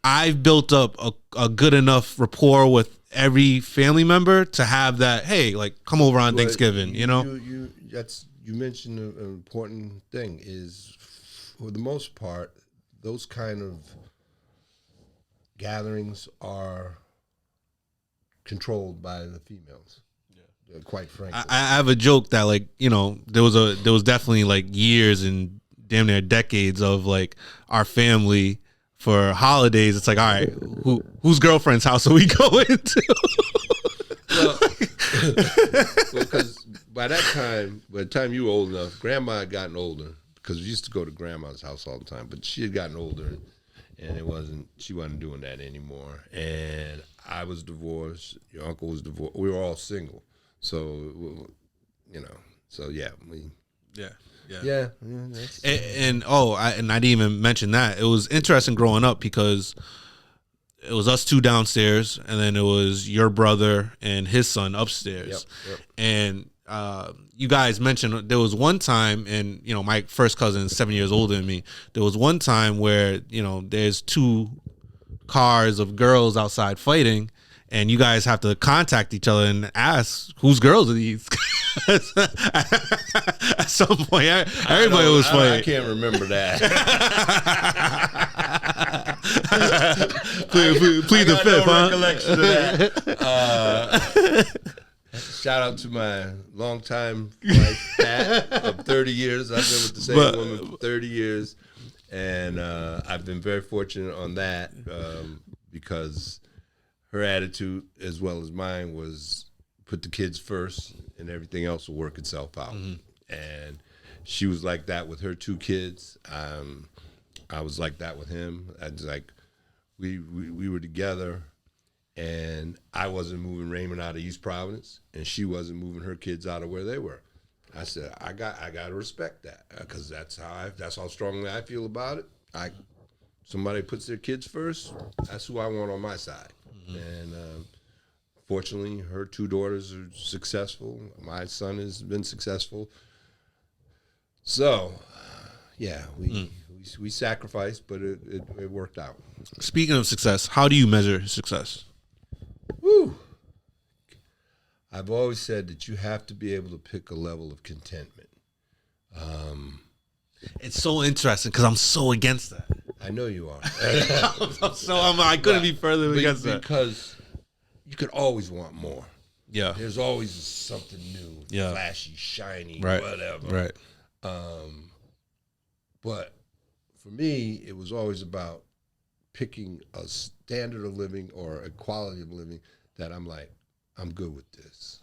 I've built up a good enough rapport with every family member to have that. Hey, like come over on Thanksgiving, you know. you mentioned an important thing is, for the most part, those kind of gatherings are controlled by the females. Quite frankly, I have a joke that, like, there was definitely like years and damn near decades of like our family for holidays. It's like, all right, whose girlfriend's house are we going to? well, because by the time you were old enough, Grandma had gotten older, because we used to go to Grandma's house all the time, but she had gotten older, and she wasn't doing that anymore. And I was divorced. Your uncle was divorced. We were all single. So, yeah, Yeah. that's, And I didn't even mention that. It was interesting growing up because it was us two downstairs, and then it was your brother and his son upstairs. Yep. And you guys mentioned there was one time, and my first cousin is 7 years older than me. There was one time where there's two cars of girls outside fighting, and you guys have to contact each other and ask whose girls are these. At some point, everybody was fighting. I can't remember that. Plead the fifth, huh? Recollection of that. Shout out to my longtime wife, Pat, of 30 years. I've been with the same woman for 30 years, and I've been very fortunate on that, because her attitude, as well as mine, was put the kids first, and everything else will work itself out. And she was like that with her two kids. I was like that with him. I was like, we were together, and I wasn't moving Raymond out of East Providence, and she wasn't moving her kids out of where they were. I said, I got to respect that, because that's how strongly I feel about it. Somebody puts their kids first, that's who I want on my side. And fortunately, her two daughters are successful. My son has been successful. So, yeah, we sacrificed, but it worked out. Speaking of success, how do you measure success? Woo! I've always said that you have to be able to pick a level of contentment. It's so interesting because I'm so against that. I know you are. I couldn't be further against that. Because you could always want more. Yeah. There's always something new, flashy, shiny, whatever. Right. But for me, it was always about picking a standard of living or a quality of living that I'm like, I'm good with this.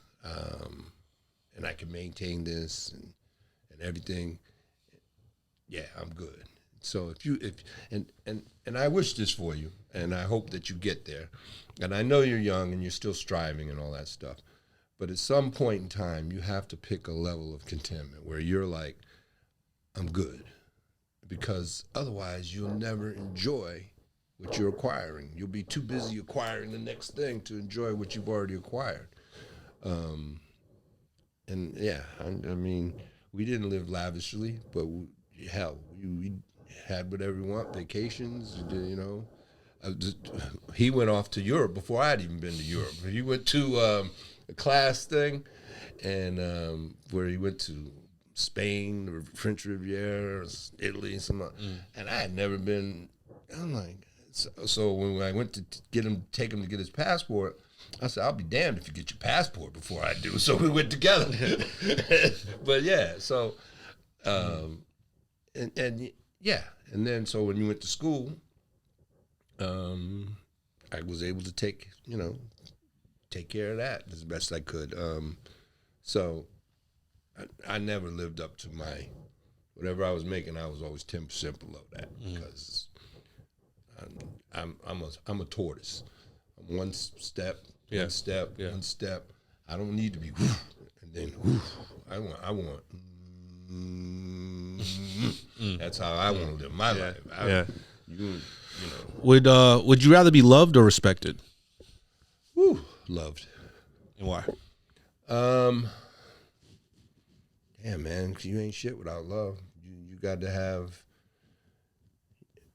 And I can maintain this and everything. Yeah, I'm good. So and I wish this for you, and I hope that you get there. And I know you're young and you're still striving and all that stuff. But at some point in time, you have to pick a level of contentment where you're like, I'm good. Because otherwise, you'll never enjoy what you're acquiring. You'll be too busy acquiring the next thing to enjoy what you've already acquired. And yeah, I mean, we didn't live lavishly, but we had whatever we want, vacations, He went off to Europe before I'd even been to Europe. He went to a class thing, and where he went to Spain, the French Riviera, Italy, and I had never been. I'm like, so when I went to take him to get his passport, I said, I'll be damned if you get your passport before I do. So we went together. But yeah, so, and then so when we went to school, I was able to take care of that as best I could. So I never lived up to whatever I was making. I was always 10% below that because I'm a tortoise. I'm one step, Yeah. one step, Yeah. one step. I don't need to be whoosh, and then whoosh. I want. That's how I want to live my life. You know. Would you rather be loved or respected? Loved. And why? Damn, man, 'cause you ain't shit without love. You got to have,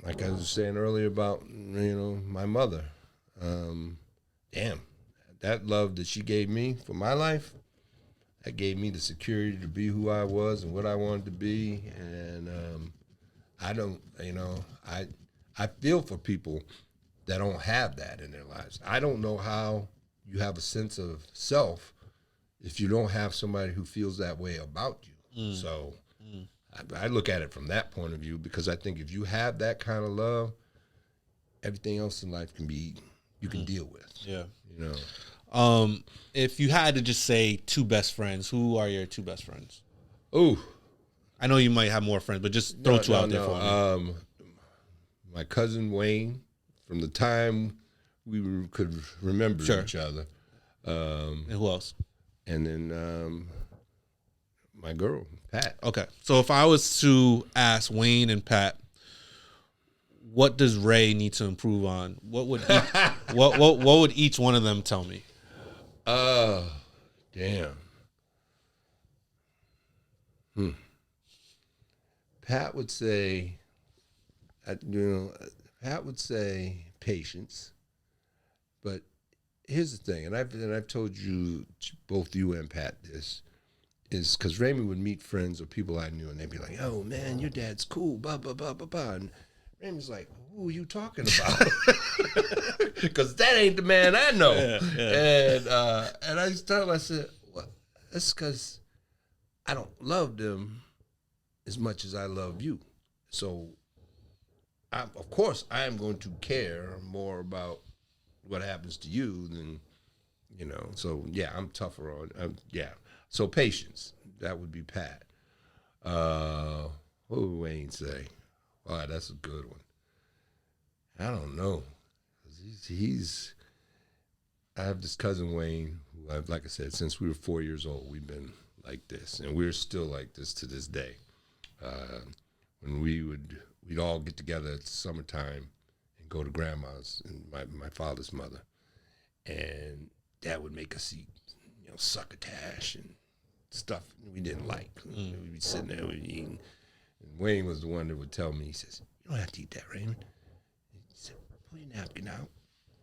like I was saying earlier about my mother. Damn, that love that she gave me for my life, that gave me the security to be who I was and what I wanted to be. And I don't, I feel for people that don't have that in their lives. I don't know how you have a sense of self if you don't have somebody who feels that way about you. So I look at it from that point of view, because I think if you have that kind of love, everything else in life you can deal with. Yeah. You know. If you had to just say two best friends, who are your two best friends? Ooh. I know you might have more friends, but just throw two out there for me. My cousin Wayne, from the time we could remember each other. And who else? And then my girl, Pat. Okay. So if I was to ask Wayne and Pat, what does Ray need to improve on? What would what would each one of them tell me? Damn. Pat would say, Pat would say patience. But here's the thing, and I've told you, both you and Pat, this is because Raymond would meet friends or people I knew, and they'd be like, "Oh man, your dad's cool," blah blah blah blah blah. And Raymond's like, "Who are you talking about?" Because that ain't the man I know. And I just told him, I said, "Well, that's because I don't love them as much as I love you. So, of course, I am going to care more about what happens to you than, So, yeah, I'm tougher on, So, patience. That would be Pat. What would Wayne say? All right, that's a good one. I don't know. I have this cousin Wayne, who I've, like I said, since we were 4 years old, we've been like this, and we're still like this to this day. When we'd all get together at summertime and go to grandma's and my father's mother, and Dad would make us eat, succotash and stuff we didn't like. We'd be sitting there, we'd be eating, and Wayne was the one that would tell me, he says, "You don't have to eat that, Raymond." He said, "Pull your napkin out,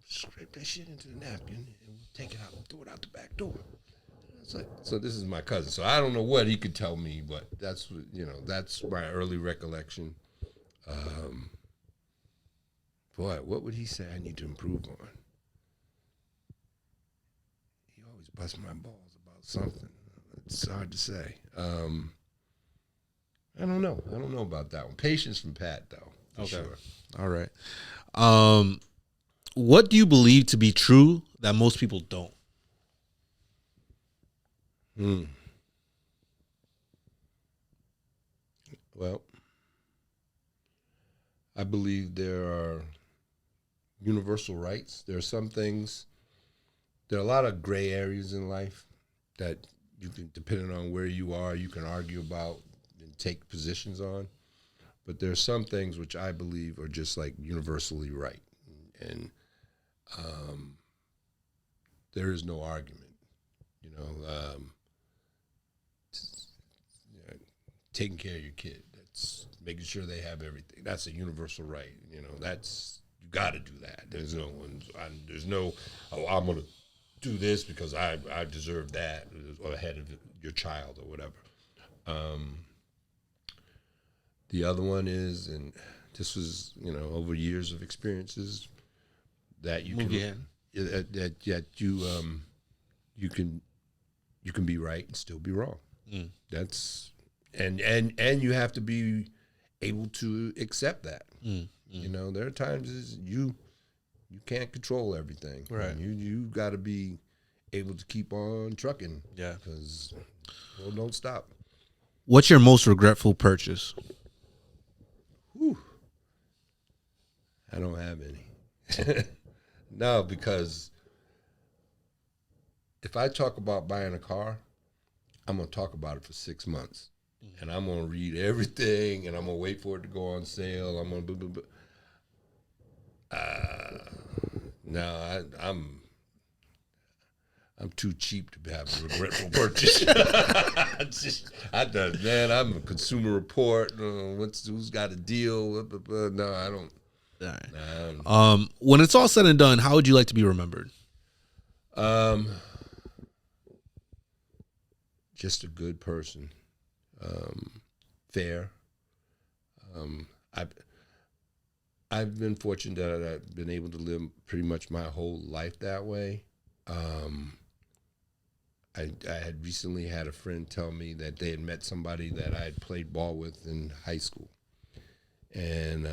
scrape that shit into the napkin, and we'll take it out and throw it out the back door." So this is my cousin. So I don't know what he could tell me, but that's my early recollection. Boy, what would he say I need to improve on? He always busts my balls about something. It's hard to say. I don't know. I don't know about that one. Patience from Pat, though. For sure. All right. What do you believe to be true that most people don't? Well, I believe there are universal rights. There are some things, there are a lot of gray areas in life that you can, depending on where you are, you can argue about and take positions on. But there are some things which I believe are just like universally right. And there is no argument, taking care of your kid. That's making sure they have everything. That's a universal right. That's, you got to do that. There's no I'm going to do this because I deserve that, or ahead of your child or whatever. The other one is, and this was, over years of experiences, that you can be right and still be wrong. That's and you have to be able to accept that. There are times you can't control everything. Right. You got to be able to keep on trucking. Yeah. Because don't stop. What's your most regretful purchase? Whew. I don't have any. No, because if I talk about buying a car, I'm going to talk about it for 6 months. And I'm going to read everything, and I'm going to wait for it to go on sale. I'm going to no, I'm too cheap to have a regretful purchase. Man, I'm a Consumer Report. Who's got a deal? No, I don't. All right. When it's all said and done, how would you like to be remembered? Just a good person, fair. I've been fortunate that I've been able to live pretty much my whole life that way. I had recently had a friend tell me that they had met somebody that I had played ball with in high school, and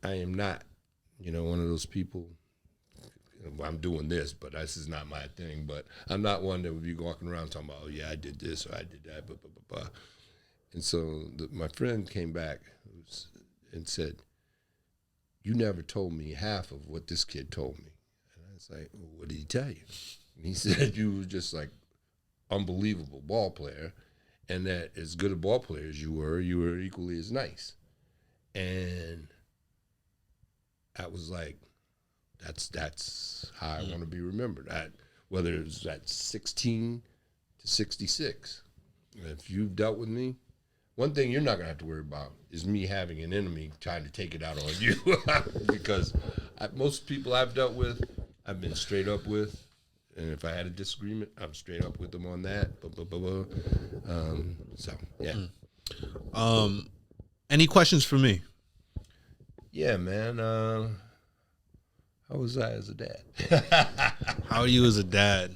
I am not, one of those people. Well, I'm doing this, but this is not my thing. But I'm not one that would be walking around talking about, oh yeah, I did this or I did that, blah, blah, blah, blah. And so my friend came back and said, "You never told me half of what this kid told me." And I was like, well, "What did he tell you?" And he said, "You were just like unbelievable ball player, and that as good a ball player as you were equally as nice." And I was like, that's how I want to be remembered. Whether it's at 16 to 66. If you've dealt with me, one thing you're not going to have to worry about is me having an enemy trying to take it out on you. Because most people I've dealt with, I've been straight up with. And if I had a disagreement, I'm straight up with them on that. Blah, blah, blah, blah. So, yeah. Any questions for me? Yeah, man. How was I as a dad? How are you as a dad?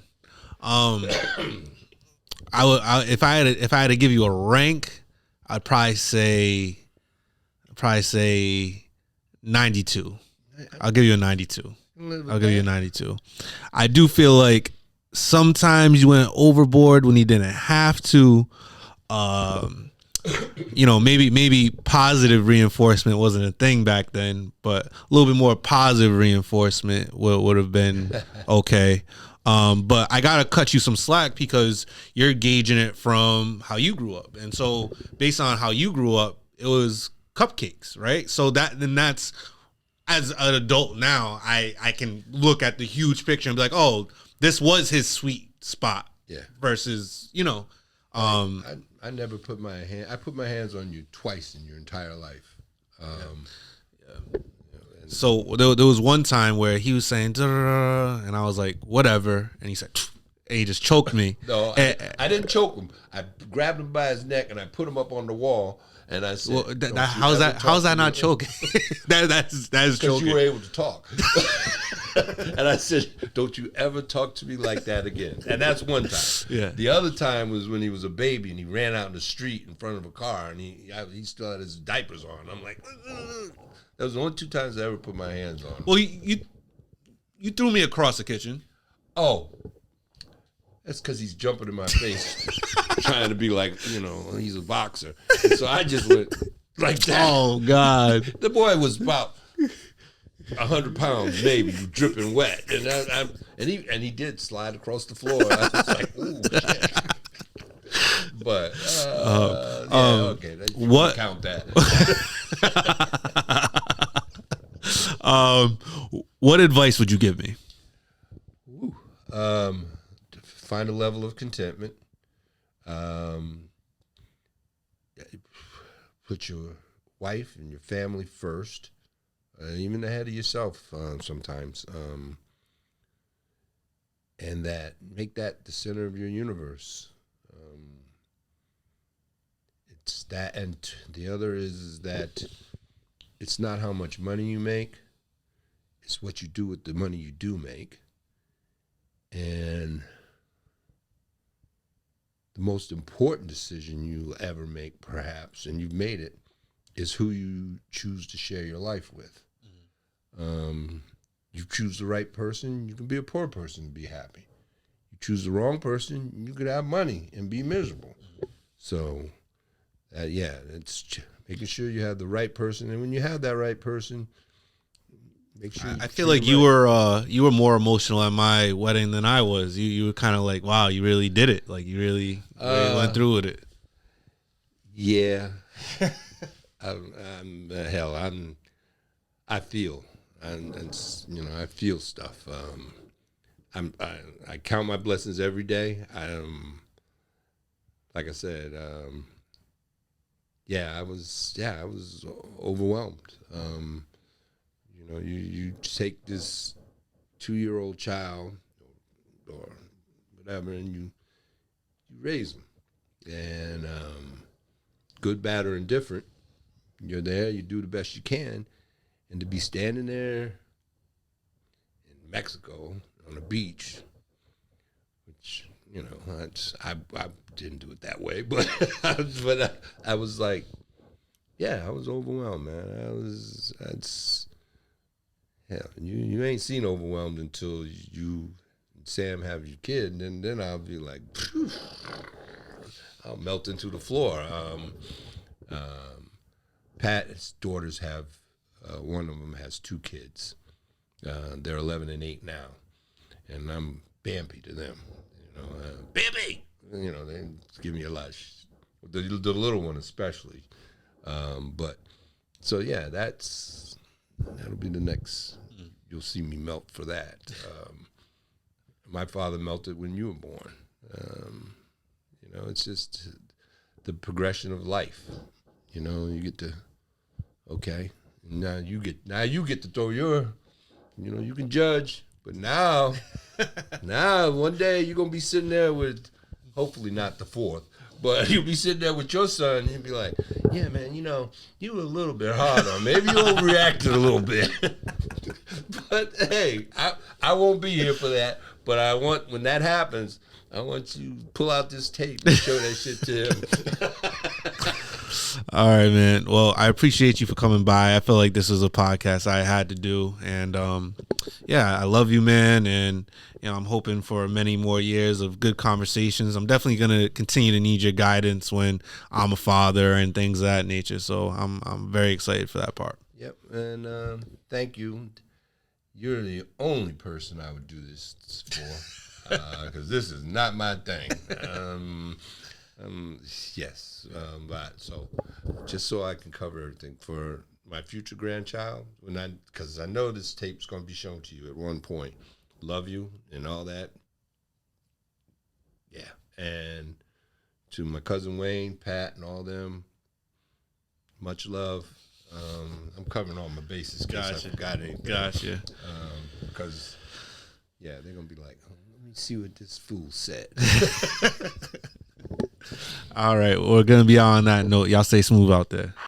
If I had to give you a rank, I'd probably say 92. I'll give you a 92. I'll give you a 92. I do feel like sometimes you went overboard when you didn't have to. Maybe positive reinforcement wasn't a thing back then, but a little bit more positive reinforcement would have been okay. But I gotta cut you some slack because you're gauging it from how you grew up, and so based on how you grew up, it was cupcakes, right? So that's as an adult now, I can look at the huge picture and be like, oh, this was his sweet spot, yeah. Versus I never put my hand. I put my hands on you twice in your entire life. So there was one time where he was saying, "Duh," and I was like, "Whatever," and he said, and he just choked me. No, I didn't choke him. I grabbed him by his neck and I put him up on the wall. And I said, well, how's that not choking? that is choking. Because you were able to talk. And I said, "Don't you ever talk to me like that again." And that's one time. Yeah. The other time was when he was a baby and he ran out in the street in front of a car and he still had his diapers on. I'm like, ugh. That was the only 2 times I ever put my hands on him. Well, you threw me across the kitchen. Oh. That's because he's jumping in my face, trying to be like, he's a boxer. And so I just went like that. Oh, God. The boy was about 100 pounds, maybe, dripping wet. And he did slide across the floor. I was like, ooh, shit. But, okay. What? Count that. What advice would you give me? Find a level of contentment. Put your wife and your family first, even ahead of yourself sometimes. And make that the center of your universe. It's that, and the other is that it's not how much money you make, it's what you do with the money you do make. And the most important decision you'll ever make, perhaps, and you've made it, is who you choose to share your life with. You choose the right person, you can be a poor person and be happy. You choose the wrong person, you could have money and be miserable. So, it's making sure you have the right person. And when you have that right person, make sure I feel like you were more emotional at my wedding than I was. You were kind of like, wow, you really did it. Like you really went through with it. Yeah. I feel, and I feel stuff. I count my blessings every day. Like I said, I was overwhelmed. You take this 2-year-old child or whatever, and you raise them, and good, bad, or indifferent, you're there. You do the best you can, and to be standing there in Mexico on a beach, which I didn't do it that way, but I was like, yeah, I was overwhelmed, man. Hell, you ain't seen overwhelmed until you and Sam have your kid, and then I'll be like, phew, I'll melt into the floor. Pat's daughters have, one of them has 2 kids. They're 11 and 8 now, and I'm Bambi to them. Bambi. They give me a lot. The little one especially. But so yeah, that'll be the next. You'll see me melt for that. My father melted when you were born. It's just the progression of life. You get to, okay, now you get to throw your, you can judge, but now one day you're gonna be sitting there with, hopefully not the 4th, but you'll be sitting there with your son and you'll be like, yeah, man, you were a little bit hard on, maybe you overreacted a little bit. But hey, I won't be here for that. But when that happens, I want you to pull out this tape and show that shit to him. All right, man. Well, I appreciate you for coming by. I feel like this was a podcast I had to do. And I love you, man. And I'm hoping for many more years of good conversations. I'm definitely going to continue to need your guidance when I'm a father and things of that nature. So I'm very excited for that part. Yep. And thank you. You're the only person I would do this for, because this is not my thing. Yes, but so just so I can cover everything for my future grandchild, because I know this tape's going to be shown to you at one point. Love you and all that. Yeah, and to my cousin Wayne, Pat, and all them, much love. I'm covering all my bases in case I forgot anything. Gotcha. Because, they're going to be like, oh, let me see what this fool said. All right. We're going to be on that note. Y'all stay smooth out there.